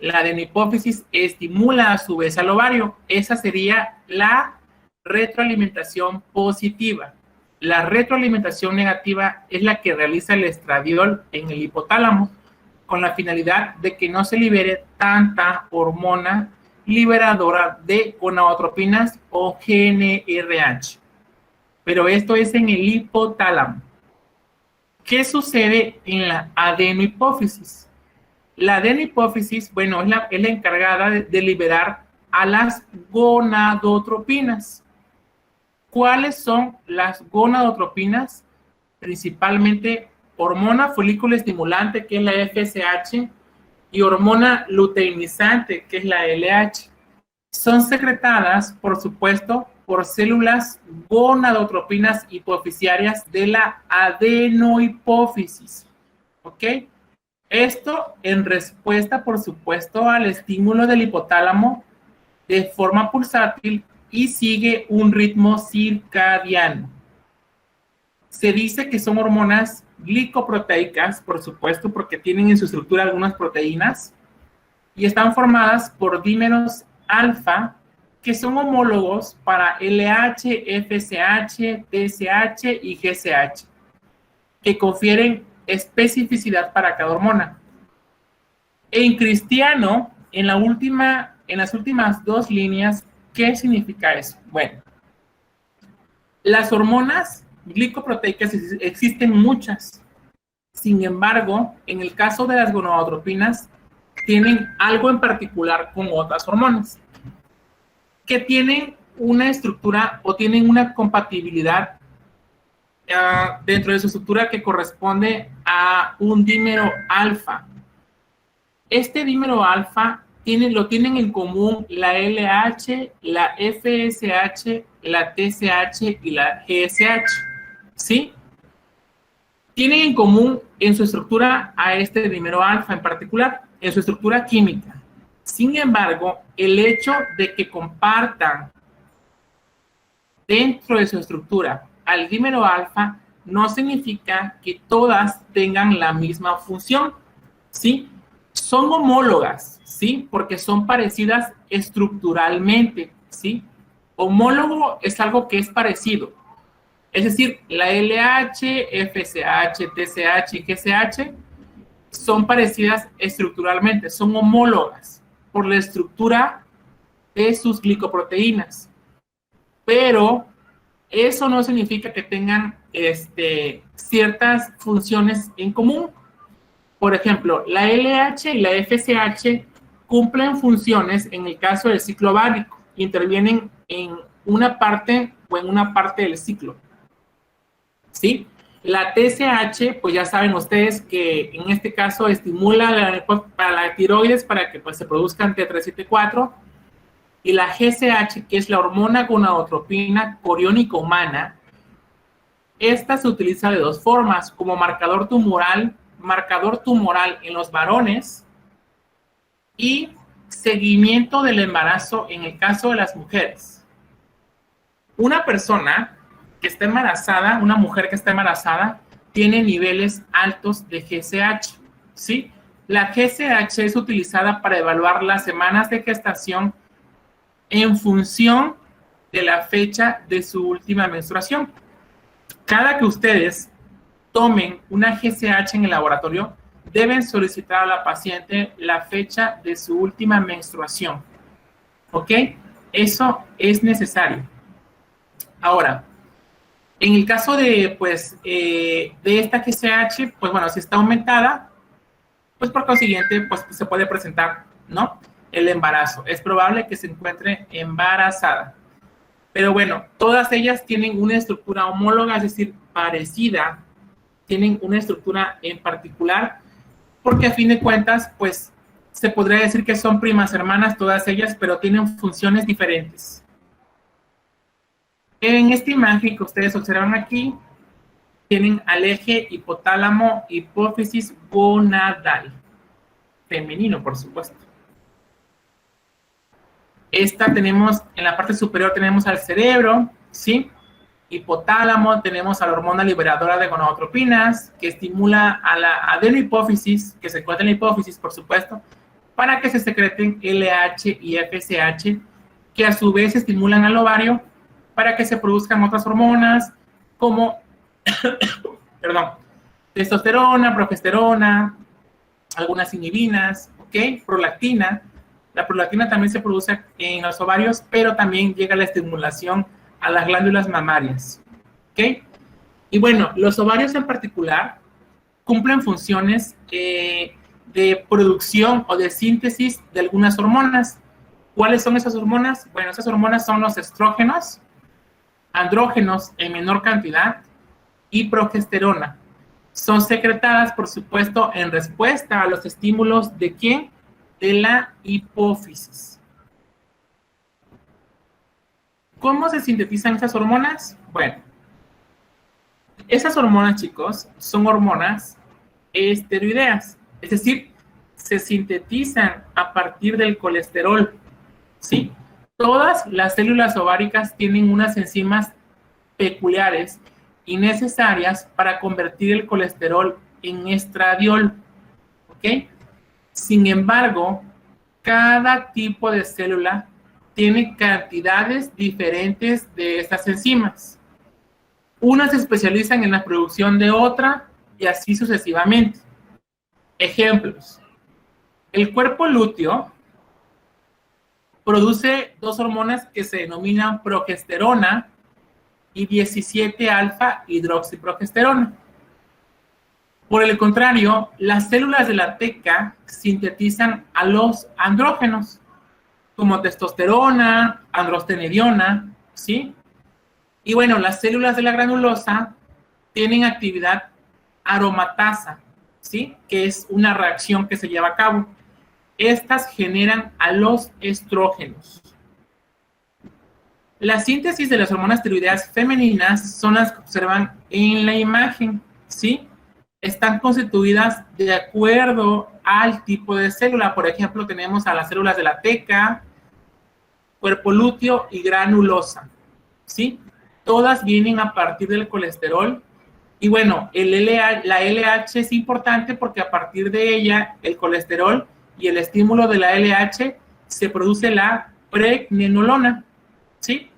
estimula a su vez al ovario. Esa sería la retroalimentación positiva. La retroalimentación negativa es la que realiza el estradiol en el hipotálamo, con la finalidad de que no se libere tanta hormona liberadora de gonadotropinas o GnRH. Pero esto es en el hipotálamo. ¿Qué sucede en la adenohipófisis? La adenohipófisis, bueno, es la encargada de liberar a las gonadotropinas. ¿Cuáles son las gonadotropinas? Principalmente hormona folículo estimulante, que es la FSH, y hormona luteinizante, que es la LH. Son secretadas, por supuesto, por células gonadotropinas hipofisiarias de la adenohipófisis. ¿Ok? Esto en respuesta, por supuesto, al estímulo del hipotálamo de forma pulsátil y sigue un ritmo circadiano. Se dice que son hormonas glicoproteicas, por supuesto, porque tienen en su estructura algunas proteínas y están formadas por dímeros alfa, que son homólogos para LH, FSH, TSH y GSH, que confieren especificidad para cada hormona. En cristiano, en las últimas dos líneas, ¿qué significa eso? Bueno, las hormonas glicoproteicas existen muchas. Sin embargo, en el caso de las gonadotropinas, tienen algo en particular con otras hormonas, que tienen una estructura o tienen una compatibilidad dentro de su estructura que corresponde a un dímero alfa. Este dímero alfa lo tienen en común la LH, la FSH, la TSH y la GSH, ¿sí? Tienen en común en su estructura a este dímero alfa en particular, en su estructura química. Sin embargo, el hecho de que compartan dentro de su estructura al dímero alfa no significa que todas tengan la misma función, ¿sí? Son homólogas, ¿sí? Porque son parecidas estructuralmente, ¿sí? Homólogo es algo que es parecido. Es decir, la LH, FSH, TSH y GSH son parecidas estructuralmente, son homólogas por la estructura de sus glicoproteínas. Pero eso no significa que tengan ciertas funciones en común. Por ejemplo, la LH y la FSH cumplen funciones en el caso del ciclo ovárico, intervienen en una parte o en una parte del ciclo, ¿sí? La TSH, pues ya saben ustedes que en este caso estimula para la tiroides para que pues, se produzcan T374, y la GSH, que es la hormona gonadotropina coriónica humana, esta se utiliza de dos formas, como marcador tumoral en los varones y seguimiento del embarazo en el caso de las mujeres. Una persona que está embarazada, una mujer que está embarazada, tiene niveles altos de GSH, ¿sí? La GSH es utilizada para evaluar las semanas de gestación en función de la fecha de su última menstruación. Cada que ustedes tomen una GSH en el laboratorio, deben solicitar a la paciente la fecha de su última menstruación. ¿Ok? Eso es necesario. Ahora, en el caso de esta GSH, pues bueno, si está aumentada, pues por consiguiente, pues se puede presentar, ¿no? El embarazo. Es probable que se encuentre embarazada. Pero bueno, todas ellas tienen una estructura homóloga, es decir, parecida, tienen una estructura en particular, porque a fin de cuentas, pues, se podría decir que son primas hermanas todas ellas, pero tienen funciones diferentes. En esta imagen que ustedes observan aquí, tienen al eje hipotálamo, hipófisis gonadal, femenino, por supuesto. En la parte superior tenemos al cerebro, ¿sí? Hipotálamo, tenemos a la hormona liberadora de gonadotropinas, que estimula a la adenohipófisis, que se encuentra en la hipófisis, por supuesto, para que se secreten LH y FSH, que a su vez estimulan al ovario para que se produzcan otras hormonas, como, testosterona, progesterona, algunas inhibinas, ¿ok? Prolactina. La prolactina también se produce en los ovarios, pero también llega la estimulación a las glándulas mamarias, ¿ok? Y bueno, los ovarios en particular cumplen funciones de producción o de síntesis de algunas hormonas. ¿Cuáles son esas hormonas? Bueno, esas hormonas son los estrógenos, andrógenos en menor cantidad y progesterona. Son secretadas, por supuesto, en respuesta a los estímulos ¿de quién? De la hipófisis. ¿Cómo se sintetizan esas hormonas? Bueno, esas hormonas, chicos, son hormonas esteroideas, es decir, se sintetizan a partir del colesterol, ¿sí? Todas las células ováricas tienen unas enzimas peculiares y necesarias para convertir el colesterol en estradiol, ¿ok? Sin embargo, cada tipo de célula tiene cantidades diferentes de estas enzimas. Unas se especializan en la producción de otra y así sucesivamente. Ejemplos. El cuerpo lúteo produce dos hormonas que se denominan progesterona y 17-alfa hidroxiprogesterona. Por el contrario, las células de la teca sintetizan a los andrógenos, como testosterona, androstenediona, ¿sí? Y bueno, las células de la granulosa tienen actividad aromatasa, ¿sí? Que es una reacción que se lleva a cabo. Estas generan a los estrógenos. La síntesis de las hormonas tiroideas femeninas son las que observan en la imagen, ¿sí? Están constituidas de acuerdo al tipo de célula. Por ejemplo, tenemos a las células de la teca, cuerpo lúteo y granulosa, ¿sí? Todas vienen a partir del colesterol. Y bueno, la LH es importante porque a partir de ella, el colesterol y el estímulo de la LH, se produce la pregnenolona, ¿sí?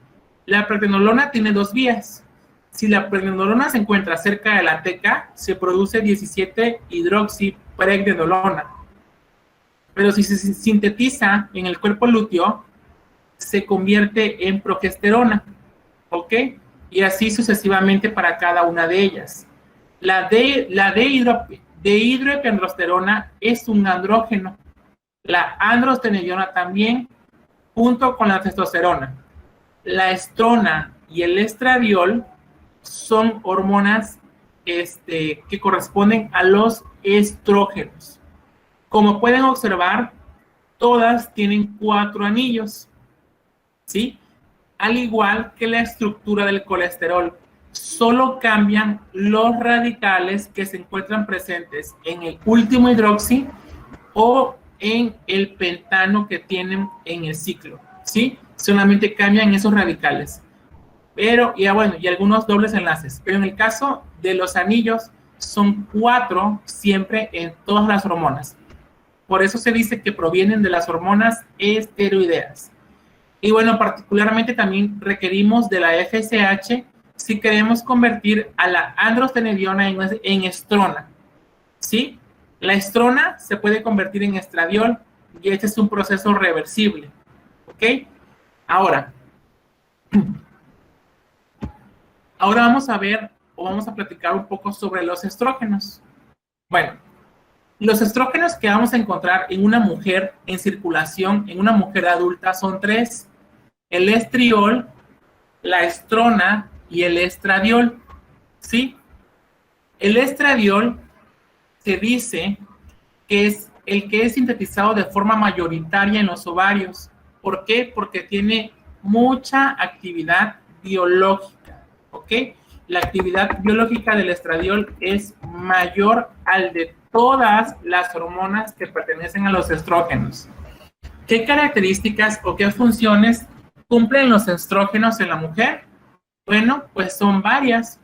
La pregnenolona tiene dos vías. Si la pregnenolona se encuentra cerca de la teca, se produce 17-hidroxipregnenolona. Pero si se sintetiza en el cuerpo lúteo, se convierte en progesterona, ¿ok? Y así sucesivamente para cada una de ellas. La dehidroepiandrosterona es un andrógeno. La androstenediona también, junto con la testosterona. La estrona y el estradiol son hormonas que corresponden a los estrógenos. Como pueden observar, todas tienen 4 anillos, ¿sí? Al igual que la estructura del colesterol, solo cambian los radicales que se encuentran presentes en el último hidroxi o en el pentano que tienen en el ciclo, ¿sí? Solamente cambian esos radicales. Pero, y algunos dobles enlaces. Pero en el caso de los anillos, son 4 siempre en todas las hormonas. Por eso se dice que provienen de las hormonas esteroideas. Y bueno, particularmente también requerimos de la FSH si queremos convertir a la androstenediona en estrona, ¿sí? La estrona se puede convertir en estradiol y este es un proceso reversible, ¿ok? Ahora vamos a ver o vamos a platicar un poco sobre los estrógenos. Bueno, los estrógenos que vamos a encontrar en una mujer en circulación, en una mujer adulta, son 3. El estriol, la estrona y el estradiol, ¿sí? El estradiol se dice que es el que es sintetizado de forma mayoritaria en los ovarios. ¿Por qué? Porque tiene mucha actividad biológica, ¿ok? La actividad biológica del estradiol es mayor al de todas las hormonas que pertenecen a los estrógenos. ¿Qué características o qué funciones cumplen los estrógenos en la mujer? Bueno, pues son varias.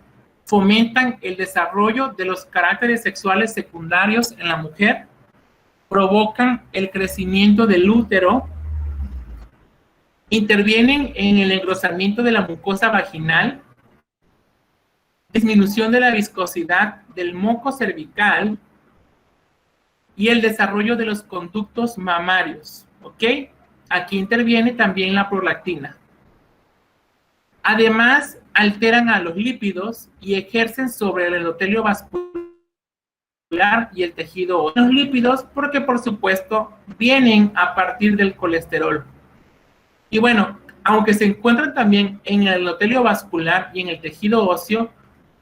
Fomentan el desarrollo de los caracteres sexuales secundarios en la mujer, provocan el crecimiento del útero, intervienen en el engrosamiento de la mucosa vaginal, disminución de la viscosidad del moco cervical y el desarrollo de los conductos mamarios, ¿ok? Aquí interviene también la prolactina. Además, alteran a los lípidos y ejercen sobre el endotelio vascular y el tejido óseo. Los lípidos, porque por supuesto, vienen a partir del colesterol. Y bueno, aunque se encuentran también en el endotelio vascular y en el tejido óseo,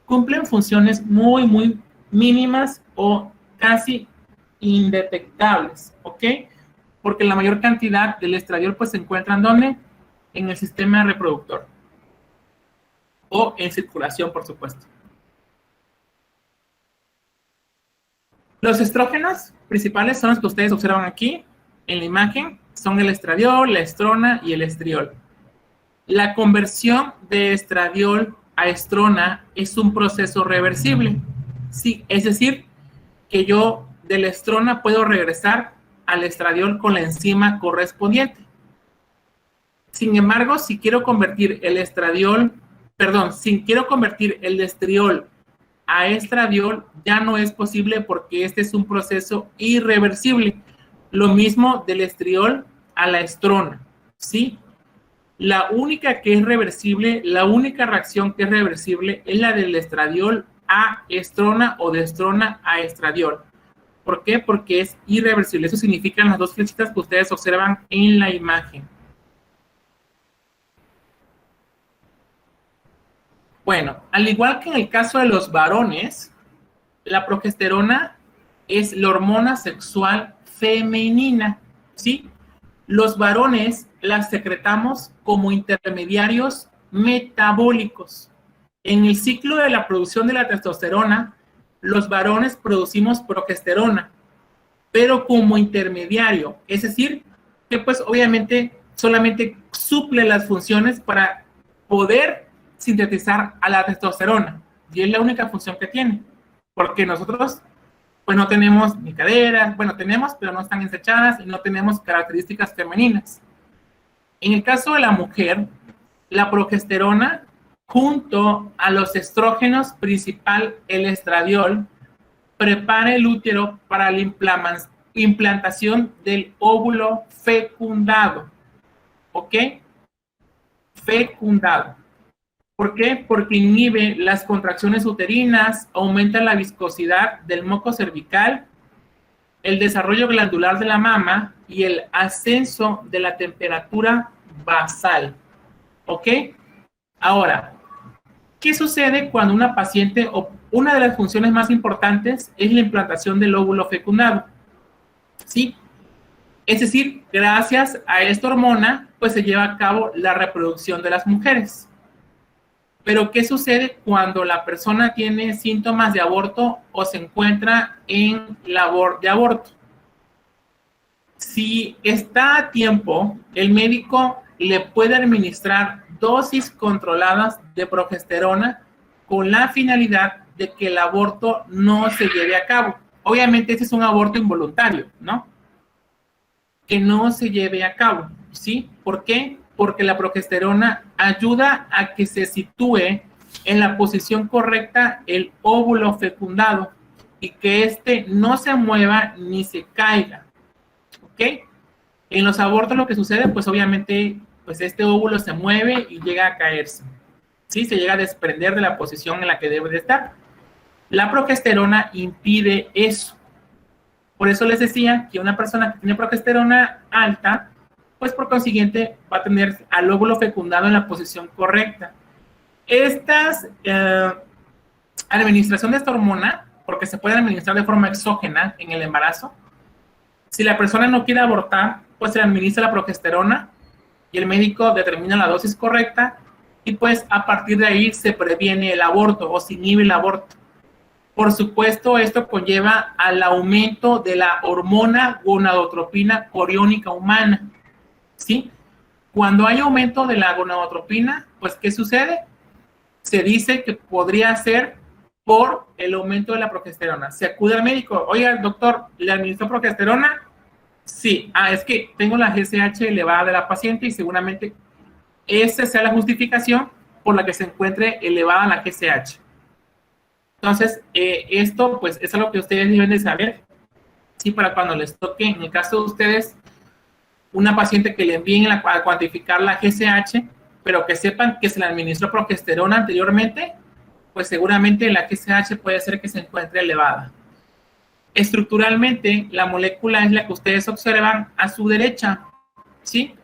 cumplen funciones muy, muy mínimas o casi indetectables, ¿ok? Porque la mayor cantidad del estradiol pues se encuentra ¿en dónde? En el sistema reproductor o en circulación, por supuesto. Los estrógenos principales son los que ustedes observan aquí en la imagen, son el estradiol, la estrona y el estriol. La conversión de estradiol a estrona es un proceso reversible. Sí, es decir, que yo de la estrona puedo regresar al estradiol con la enzima correspondiente. Sin embargo, si quiero convertir el estriol a estradiol, ya no es posible porque este es un proceso irreversible. Lo mismo del estriol a la estrona, ¿sí? La única que es reversible, la única reacción que es reversible es la del estradiol a estrona o de estrona a estradiol. ¿Por qué? Porque es irreversible. Eso significan las dos flechitas que ustedes observan en la imagen. Bueno, al igual que en el caso de los varones, la progesterona es la hormona sexual femenina, ¿sí? Los varones las secretamos como intermediarios metabólicos. En el ciclo de la producción de la testosterona, los varones producimos progesterona, pero como intermediario, es decir, que pues obviamente solamente suple las funciones para poder sintetizar a la testosterona, y es la única función que tiene, porque nosotros pues no tenemos ni caderas, bueno, tenemos, pero no están ensechadas y no tenemos características femeninas. En el caso de la mujer, la progesterona, junto a los estrógenos, principal el estradiol, prepara el útero para la implantación del óvulo fecundado. ¿Ok? Fecundado. ¿Por qué? Porque inhibe las contracciones uterinas, aumenta la viscosidad del moco cervical, el desarrollo glandular de la mama y el ascenso de la temperatura basal. ¿Ok? Ahora, ¿qué sucede cuando una paciente, o una de las funciones más importantes es la implantación del óvulo fecundado? ¿Sí? Es decir, gracias a esta hormona, pues se lleva a cabo la reproducción de las mujeres. Pero, ¿qué sucede cuando la persona tiene síntomas de aborto o se encuentra en labor de aborto? Si está a tiempo, el médico le puede administrar dosis controladas de progesterona con la finalidad de que el aborto no se lleve a cabo. Obviamente, ese es un aborto involuntario, ¿no? Que no se lleve a cabo, ¿sí? ¿Por qué? Porque la progesterona ayuda a que se sitúe en la posición correcta el óvulo fecundado y que éste no se mueva ni se caiga. ¿Ok? En los abortos lo que sucede, pues obviamente, pues este óvulo se mueve y llega a caerse. ¿Sí? Se llega a desprender de la posición en la que debe de estar. La progesterona impide eso. Por eso les decía que una persona que tiene progesterona alta, pues por consiguiente va a tener al óvulo fecundado en la posición correcta. Estas administración de esta hormona, porque se puede administrar de forma exógena en el embarazo, si la persona no quiere abortar, pues se le administra la progesterona y el médico determina la dosis correcta y pues a partir de ahí se previene el aborto o se inhibe el aborto. Por supuesto, esto conlleva al aumento de la hormona gonadotropina coriónica humana. ¿Sí? Cuando hay aumento de la gonadotropina, pues ¿qué sucede? Se dice que podría ser por el aumento de la progesterona. Se acude al médico, oiga, doctor, ¿le administró progesterona? Sí, es que tengo la GSH elevada de la paciente y seguramente esa sea la justificación por la que se encuentre elevada la GSH. Entonces, esto pues es algo que ustedes deben de saber, ¿sí? Para cuando les toque, en el caso de ustedes, una paciente que le envíen a cuantificar la GSH, pero que sepan que se le administró progesterona anteriormente, pues seguramente la GSH puede ser que se encuentre elevada. Estructuralmente, la molécula es la que ustedes observan a su derecha, ¿sí?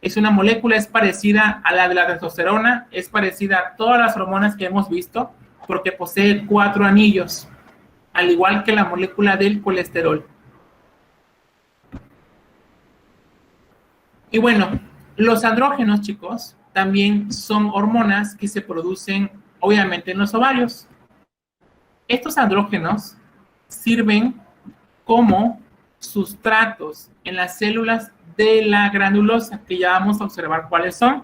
Es una molécula, es parecida a la de la testosterona, es parecida a todas las hormonas que hemos visto, porque posee 4 anillos, al igual que la molécula del colesterol. Y bueno, los andrógenos, chicos, también son hormonas que se producen, obviamente, en los ovarios. Estos andrógenos sirven como sustratos en las células de la granulosa, que ya vamos a observar cuáles son,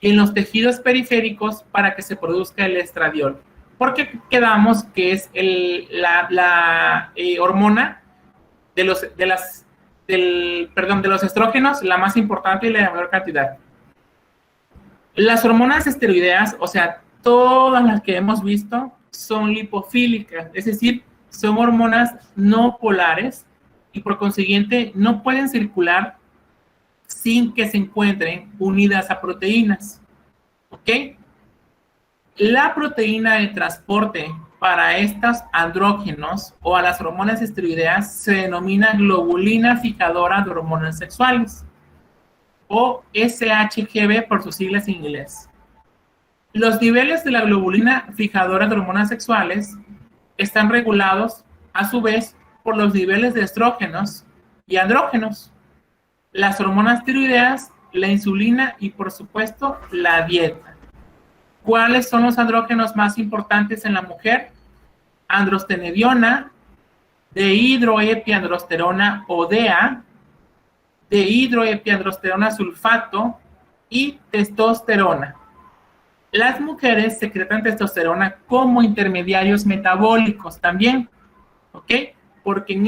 y en los tejidos periféricos para que se produzca el estradiol. Porque quedamos que es la hormona de los estrógenos, la más importante y la de mayor cantidad. Las hormonas esteroideas, o sea, todas las que hemos visto, son lipofílicas, es decir, son hormonas no polares y por consiguiente no pueden circular sin que se encuentren unidas a proteínas. ¿Ok? La proteína de transporte para estos andrógenos o a las hormonas esteroideas se denomina globulina fijadora de hormonas sexuales, o SHGB por sus siglas en inglés. Los niveles de la globulina fijadora de hormonas sexuales están regulados a su vez por los niveles de estrógenos y andrógenos, las hormonas tiroideas, la insulina y por supuesto la dieta. ¿Cuáles son los andrógenos más importantes en la mujer? Androstenediona, dehidroepiandrosterona o DEA, dehidroepiandrosterona sulfato y testosterona. Las mujeres secretan testosterona como intermediarios metabólicos también, ¿ok? Porque en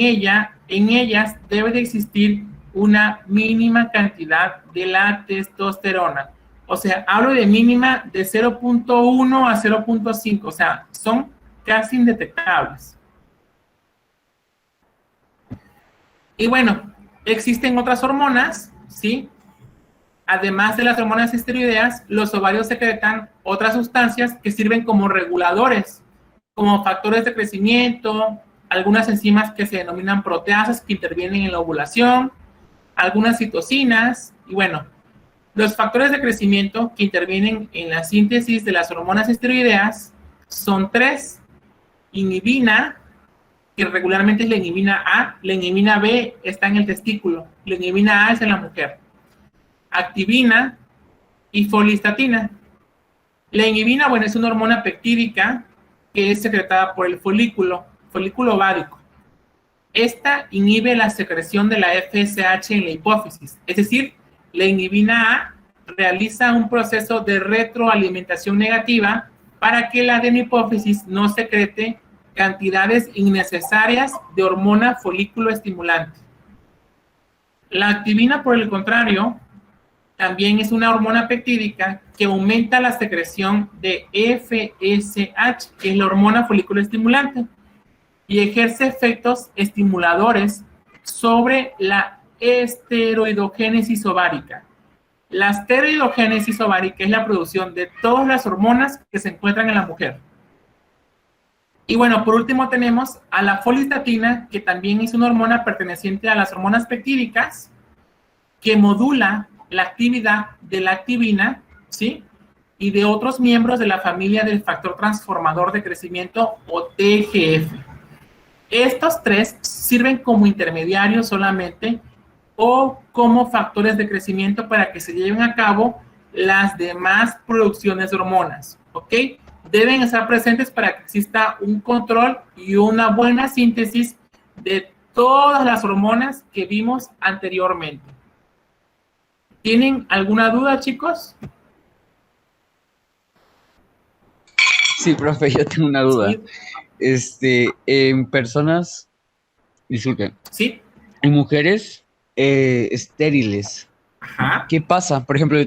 ellas debe de existir una mínima cantidad de la testosterona. O sea, hablo de mínima de 0.1 a 0.5, o sea, son casi indetectables. Y bueno, existen otras hormonas, ¿sí? Además de las hormonas esteroideas, los ovarios secretan otras sustancias que sirven como reguladores, como factores de crecimiento, algunas enzimas que se denominan proteasas que intervienen en la ovulación, algunas citocinas, y bueno, los factores de crecimiento que intervienen en la síntesis de las hormonas esteroideas son 3: inhibina, que regularmente es la inhibina A, la inhibina B está en el testículo, la inhibina A es en la mujer, activina y folistatina. La inhibina, bueno, es una hormona peptídica que es secretada por el folículo ovárico. Esta inhibe la secreción de la FSH en la hipófisis, es decir, la inhibina A realiza un proceso de retroalimentación negativa para que la adenopófisis no secrete cantidades innecesarias de hormona folículo estimulante. La activina, por el contrario, también es una hormona peptídica que aumenta la secreción de FSH, que es la hormona folículo estimulante, y ejerce efectos estimuladores sobre la esteroidogénesis ovárica. La esteroidogénesis ovárica es la producción de todas las hormonas que se encuentran en la mujer. Y bueno, por último tenemos a la folistatina, que también es una hormona perteneciente a las hormonas peptídicas, que modula la actividad de la activina, ¿sí? Y de otros miembros de la familia del factor transformador de crecimiento o TGF. Estos 3 sirven como intermediarios solamente o como factores de crecimiento para que se lleven a cabo las demás producciones de hormonas, ¿ok? Deben estar presentes para que exista un control y una buena síntesis de todas las hormonas que vimos anteriormente. ¿Tienen alguna duda, chicos? Sí, profe, yo tengo una duda. Sí. En personas, disculpen, ¿Sí? en mujeres estériles, Ajá. ¿qué pasa? Por ejemplo,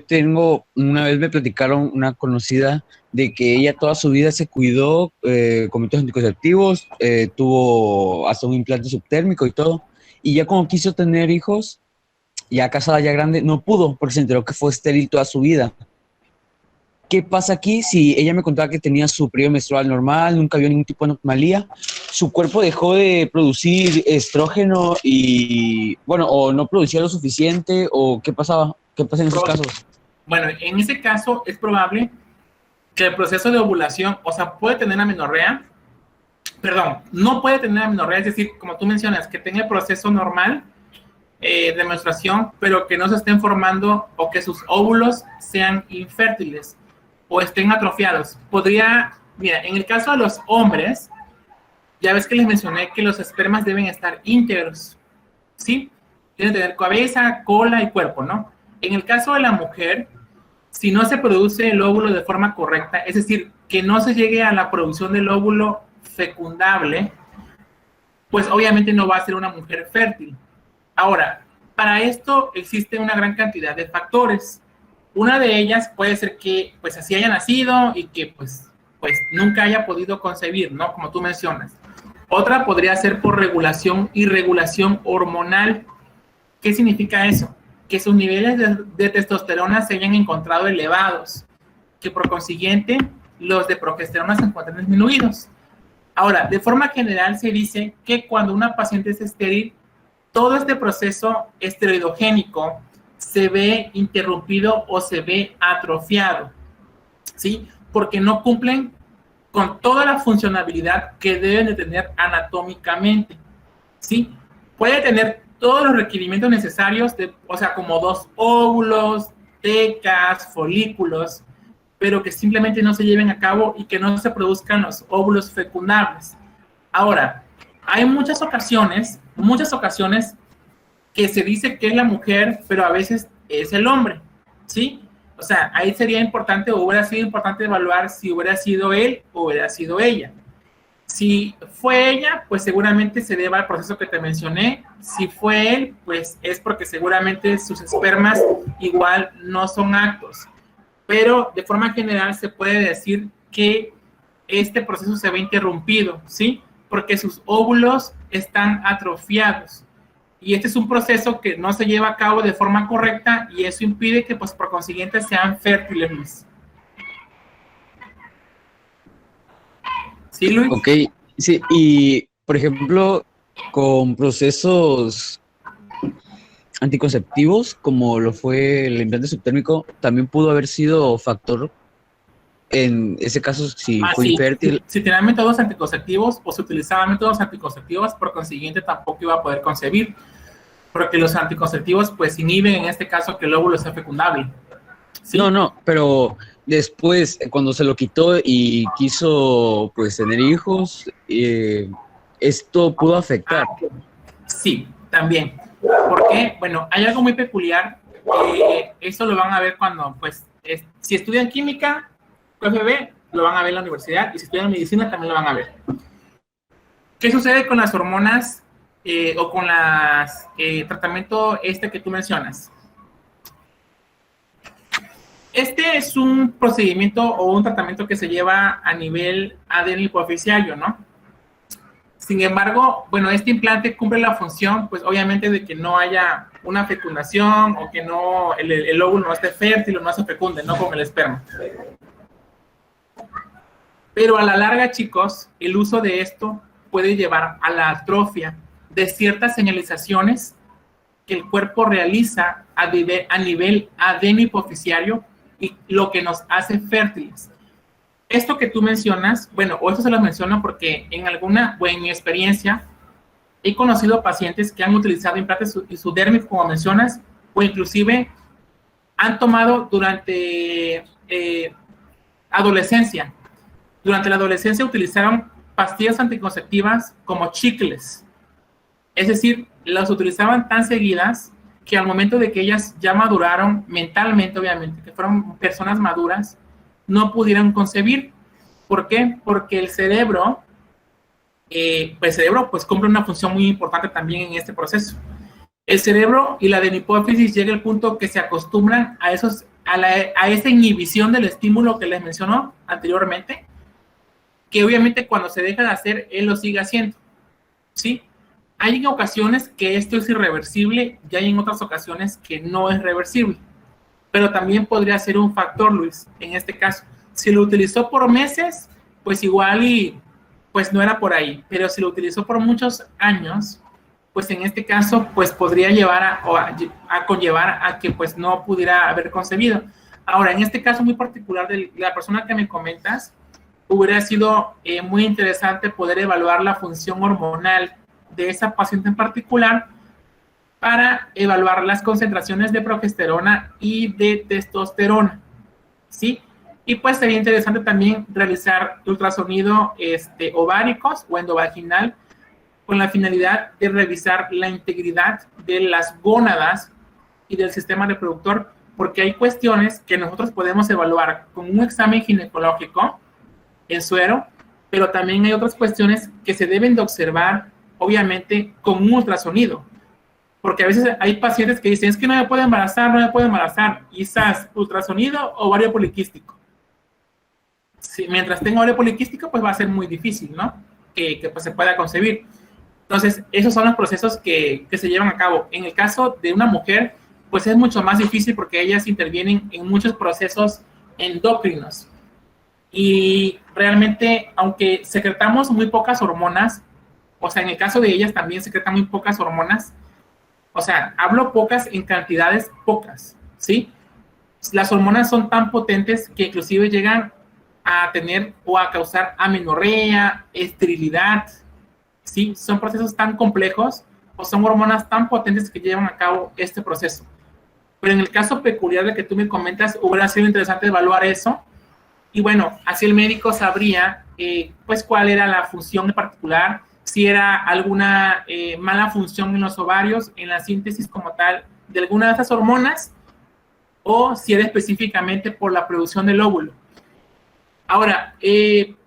una vez me platicaron una conocida de que ella toda su vida se cuidó con métodos anticonceptivos, tuvo hasta un implante subtérmico y todo, y ya cuando quiso tener hijos, ya casada, ya grande, no pudo, porque se enteró que fue estéril toda su vida. ¿Qué pasa aquí? Si ella me contaba que tenía su periodo menstrual normal, nunca vio ningún tipo de anomalía, su cuerpo dejó de producir estrógeno y, bueno, o no producía lo suficiente, o qué pasaba, qué pasa en esos casos. Bueno, en ese caso es probable que el proceso de ovulación, o sea, puede tener amenorrea, perdón, no puede tener amenorrea, es decir, como tú mencionas, que tenga el proceso normal de menstruación, pero que no se estén formando o que sus óvulos sean infértiles o estén atrofiados. Podría, mira, en el caso de los hombres, ya ves que les mencioné que los espermas deben estar íntegros, ¿sí? Tienen que tener cabeza, cola y cuerpo, ¿no? En el caso de la mujer, si no se produce el óvulo de forma correcta, es decir, que no se llegue a la producción del óvulo fecundable, pues obviamente no va a ser una mujer fértil. Ahora, para esto existe una gran cantidad de factores. Una de ellas puede ser que pues así haya nacido y que pues nunca haya podido concebir, ¿no? Como tú mencionas. Otra podría ser por regulación y regulación hormonal. ¿Qué significa eso? Que sus niveles de testosterona se hayan encontrado elevados, que por consiguiente los de progesterona se encuentran disminuidos. Ahora, de forma general se dice que cuando una paciente es estéril, todo este proceso esteroidogénico se ve interrumpido o se ve atrofiado, ¿sí? Porque no cumplen con toda la funcionalidad que deben de tener anatómicamente, ¿sí? Puede tener todos los requerimientos necesarios, o sea, como 2 óvulos, tecas, folículos, pero que simplemente no se lleven a cabo y que no se produzcan los óvulos fecundables. Ahora, hay muchas ocasiones que se dice que es la mujer, pero a veces es el hombre, ¿sí? O sea, ahí sería importante, o hubiera sido importante evaluar si hubiera sido él o hubiera sido ella. Si fue ella, pues seguramente se deba al proceso que te mencioné. Si fue él, pues es porque seguramente sus espermas igual no son aptos. Pero de forma general se puede decir que este proceso se ve interrumpido, ¿sí? Porque sus óvulos están atrofiados. Y este es un proceso que no se lleva a cabo de forma correcta y eso impide que, pues, por consiguiente, sean fértiles. ¿Sí, Luis? Ok, sí, y por ejemplo, con procesos anticonceptivos, como lo fue el implante subtérmico, también pudo haber sido factor en ese caso si fue sí. infértil. Si tenían métodos anticonceptivos o se utilizaban métodos anticonceptivos, por consiguiente tampoco iba a poder concebir, porque los anticonceptivos pues inhiben en este caso que el óvulo sea fecundable. ¿Sí? No, pero después cuando se lo quitó y quiso pues tener hijos, esto pudo afectar. Sí, también. ¿Por qué? Bueno, hay algo muy peculiar, eso lo van a ver cuando pues si estudian química, UFB, lo van a ver en la universidad, y si estudian medicina también lo van a ver. ¿Qué sucede con las hormonas o con las tratamiento que tú mencionas? Este es un procedimiento o un tratamiento que se lleva a nivel adenohipoficiario, ¿no? Sin embargo, bueno, este implante cumple la función, pues obviamente de que no haya una fecundación o que no el óvulo no esté fértil o no se fecunde, ¿no? Con el esperma. Pero a la larga, chicos, el uso de esto puede llevar a la atrofia de ciertas señalizaciones que el cuerpo realiza a nivel adenohipoficiario y lo que nos hace fértiles. Esto que tú mencionas, bueno, o esto se lo menciono porque en mi experiencia, he conocido pacientes que han utilizado implantes subdérmicos, como mencionas, o inclusive han tomado durante adolescencia. Durante la adolescencia utilizaron pastillas anticonceptivas como chicles. Es decir, las utilizaban tan seguidas que al momento de que ellas ya maduraron mentalmente, obviamente, que fueron personas maduras, no pudieron concebir. ¿Por qué? Porque el cerebro pues cumple una función muy importante también en este proceso. El cerebro y la adenohipófisis llega al punto que se acostumbran a esa inhibición del estímulo que les mencionó anteriormente, que obviamente cuando se deja de hacer, él lo sigue haciendo, ¿sí? Hay en ocasiones que esto es irreversible y hay en otras ocasiones que no es reversible. Pero también podría ser un factor, Luis, en este caso. Si lo utilizó por meses, pues igual y pues no era por ahí, pero si lo utilizó por muchos años, pues en este caso, pues podría llevar a conllevar a que pues no pudiera haber concebido. Ahora, en este caso muy particular de la persona que me comentas, hubiera sido muy interesante poder evaluar la función hormonal de esa paciente en particular para evaluar las concentraciones de progesterona y de testosterona, ¿sí? Y pues sería interesante también realizar ultrasonido ováricos o endovaginal con la finalidad de revisar la integridad de las gónadas y del sistema reproductor, porque hay cuestiones que nosotros podemos evaluar con un examen ginecológico en suero, pero también hay otras cuestiones que se deben de observar, obviamente, con un ultrasonido, porque a veces hay pacientes que dicen, es que no me puedo embarazar, quizás ultrasonido o ovario poliquístico. Si, mientras tenga ovario poliquístico, pues va a ser muy difícil, ¿no? Que pues, se pueda concebir. Entonces, esos son los procesos que se llevan a cabo. En el caso de una mujer, pues es mucho más difícil porque ellas intervienen en muchos procesos endocrinos. Y realmente, aunque secretamos muy pocas hormonas, o sea, en el caso de ellas también secretan muy pocas hormonas, o sea, hablo pocas en cantidades pocas, ¿sí? Las hormonas son tan potentes que inclusive llegan a tener o a causar amenorrea, esterilidad, ¿sí? Son procesos tan complejos o son hormonas tan potentes que llevan a cabo este proceso. Pero en el caso peculiar de que tú me comentas, hubiera sido interesante evaluar eso. Y bueno, así el médico sabría, pues, cuál era la función en particular, si era alguna mala función en los ovarios, en la síntesis como tal de alguna de esas hormonas, o si era específicamente por la producción del óvulo. Ahora,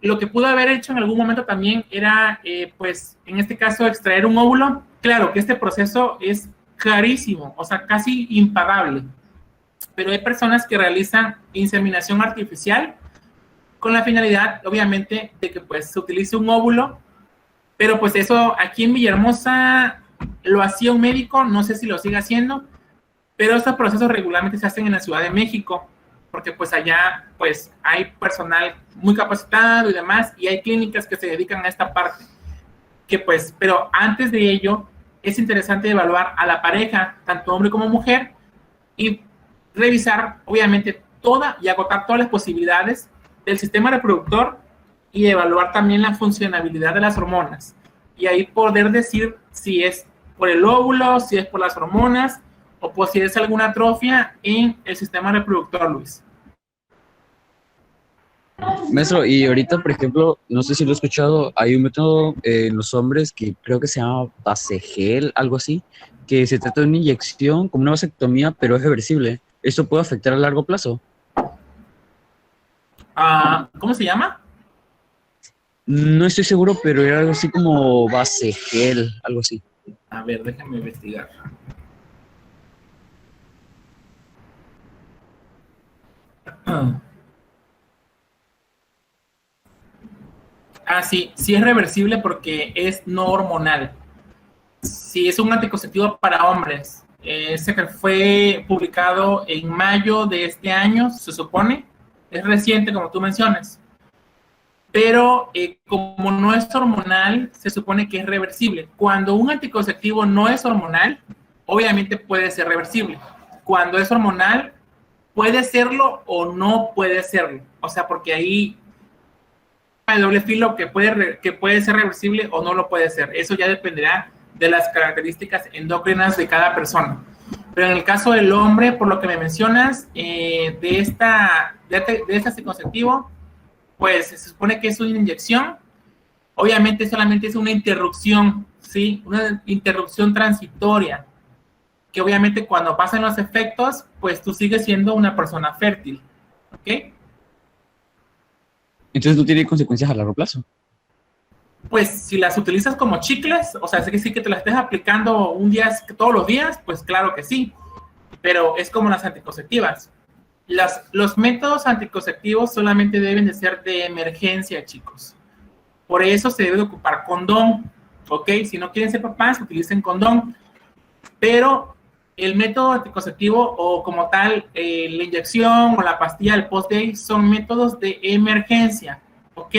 lo que pudo haber hecho en algún momento también era, pues, en este caso, extraer un óvulo. Claro que este proceso es carísimo, o sea, casi impagable. Pero hay personas que realizan inseminación artificial con la finalidad, obviamente, de que pues se utilice un óvulo, pero pues eso aquí en Villahermosa lo hacía un médico, no sé si lo sigue haciendo, pero estos procesos regularmente se hacen en la Ciudad de México, porque pues allá pues hay personal muy capacitado y demás, y hay clínicas que se dedican a esta parte, que pues, pero antes de ello es interesante evaluar a la pareja, tanto hombre como mujer, y revisar obviamente toda y agotar todas las posibilidades del sistema reproductor y evaluar también la funcionabilidad de las hormonas. Y ahí poder decir si es por el óvulo, si es por las hormonas o por si es alguna atrofia en el sistema reproductor, Luis. Maestro, y ahorita, por ejemplo, no sé si lo he escuchado, hay un método en los hombres que creo que se llama Basegel, algo así, que se trata de una inyección como una vasectomía, pero es reversible. ¿Esto puede afectar a largo plazo? ¿Cómo se llama? No estoy seguro, pero era algo así como Basegel, algo así. A ver, déjame investigar. Sí, sí es reversible porque es no hormonal. Sí, es un anticonceptivo para hombres. Ese que fue publicado en mayo de este año, se supone. Es reciente, como tú mencionas. Pero como no es hormonal, se supone que es reversible. Cuando un anticonceptivo no es hormonal, obviamente puede ser reversible. Cuando es hormonal, puede serlo o no puede serlo. O sea, porque ahí hay doble filo que puede ser reversible o no lo puede ser. Eso ya dependerá de las características endócrinas de cada persona. Pero en el caso del hombre, por lo que me mencionas, de este anticonceptivo, pues se supone que es una inyección. Obviamente solamente es una interrupción, ¿sí? Una interrupción transitoria, que obviamente cuando pasan los efectos, pues tú sigues siendo una persona fértil, ¿ok? Entonces no tiene consecuencias a largo plazo. Pues si las utilizas como chicles, o sea, es que sí que te las estés aplicando todos los días, pues claro que sí, pero es como las anticonceptivas. Los métodos anticonceptivos solamente deben de ser de emergencia, chicos. Por eso se debe de ocupar condón, ¿ok? Si no quieren ser papás, utilicen condón. Pero el método anticonceptivo o como tal, la inyección o la pastilla del post-day son métodos de emergencia, ¿ok?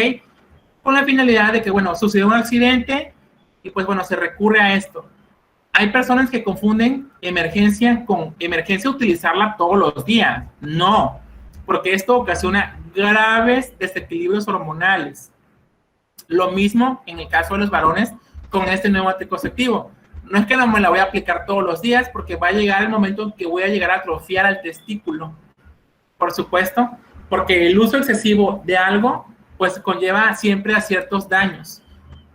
con la finalidad de que, bueno, sucedió un accidente y pues bueno, se recurre a esto. Hay personas que confunden emergencia con emergencia utilizarla todos los días. No, porque esto ocasiona graves desequilibrios hormonales. Lo mismo en el caso de los varones con este nuevo anticonceptivo. No es que no me la voy a aplicar todos los días, porque va a llegar el momento en que voy a llegar a atrofiar al testículo. Por supuesto, porque el uso excesivo de algo pues conlleva siempre a ciertos daños.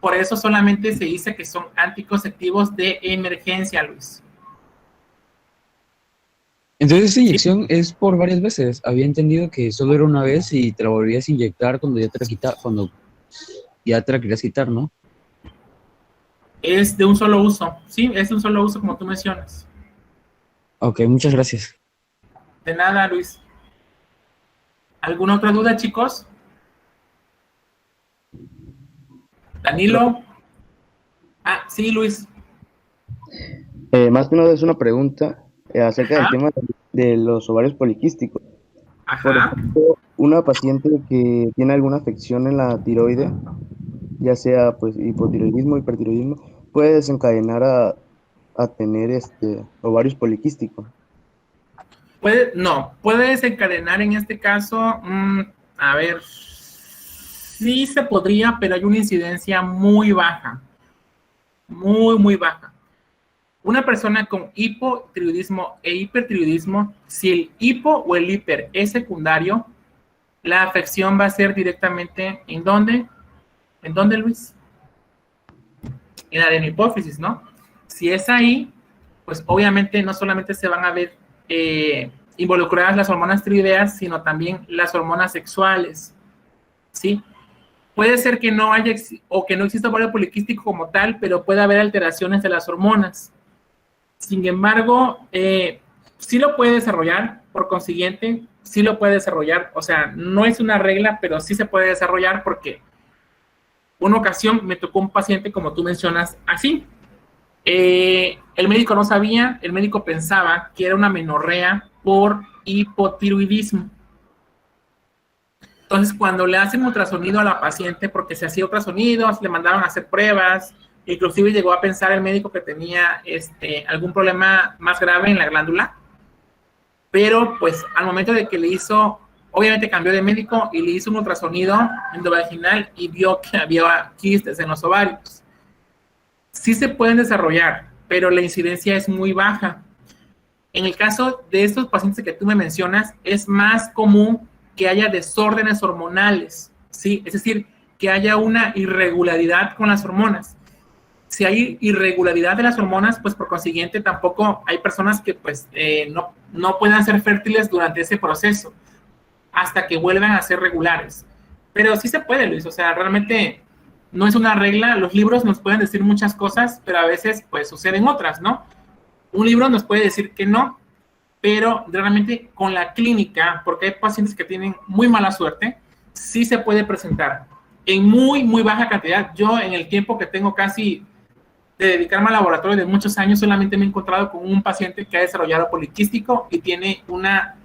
Por eso solamente se dice que son anticonceptivos de emergencia, Luis. Entonces esa inyección es por varias veces. Había entendido que solo era una vez y te la volvías a inyectar cuando ya te la querías quitar, ¿no? Es de un solo uso, sí, es de un solo uso como tú mencionas. Ok, muchas gracias. De nada, Luis. ¿Alguna otra duda, chicos? Danilo. Ah, sí, Luis. Más que nada es una pregunta acerca del Ajá. tema de los ovarios poliquísticos. Por Ajá. ejemplo, una paciente que tiene alguna afección en la tiroide, ya sea pues hipotiroidismo, hipertiroidismo, puede desencadenar a tener ovarios poliquísticos. Puede desencadenar en este caso, a ver, sí se podría, pero hay una incidencia muy baja, muy baja. Una persona con hipotiroidismo e hipertiroidismo, si el hipo o el hiper es secundario, la afección va a ser directamente, ¿en dónde? ¿En dónde, Luis? En la adenohipófisis, ¿no? Si es ahí, pues obviamente no solamente se van a ver involucradas las hormonas tiroideas, sino también las hormonas sexuales, ¿sí? Puede ser que no haya o que no exista ovario poliquístico como tal, pero puede haber alteraciones de las hormonas. Sin embargo, sí lo puede desarrollar, por consiguiente, sí lo puede desarrollar, o sea, no es una regla, pero sí se puede desarrollar porque una ocasión me tocó un paciente, como tú mencionas, así. El médico no sabía, el médico pensaba que era una menorrea por hipotiroidismo. Entonces, cuando le hacen ultrasonido a la paciente, porque se hacía ultrasonidos, le mandaban a hacer pruebas, inclusive llegó a pensar el médico que tenía algún problema más grave en la glándula, pero pues al momento de que le hizo, obviamente cambió de médico y le hizo un ultrasonido endovaginal y vio que había quistes en los ovarios. Sí se pueden desarrollar, pero la incidencia es muy baja. En el caso de estos pacientes que tú me mencionas, es más común que haya desórdenes hormonales, ¿sí? Es decir, que haya una irregularidad con las hormonas. Si hay irregularidad de las hormonas, pues por consiguiente tampoco hay personas que pues no puedan ser fértiles durante ese proceso hasta que vuelvan a ser regulares. Pero sí se puede, Luis, o sea, realmente no es una regla. Los libros nos pueden decir muchas cosas, pero a veces pues suceden otras, ¿no? Un libro nos puede decir que no, pero realmente con la clínica, porque hay pacientes que tienen muy mala suerte, sí se puede presentar en muy baja cantidad. Yo en el tiempo que tengo casi de dedicarme al laboratorio de muchos años, solamente me he encontrado con un paciente que ha desarrollado poliquístico y tiene una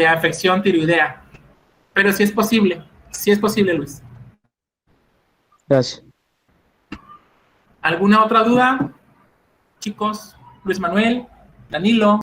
afección tiroidea. Pero sí es posible, Luis. Gracias. ¿Alguna otra duda, chicos? Luis Manuel, Danilo.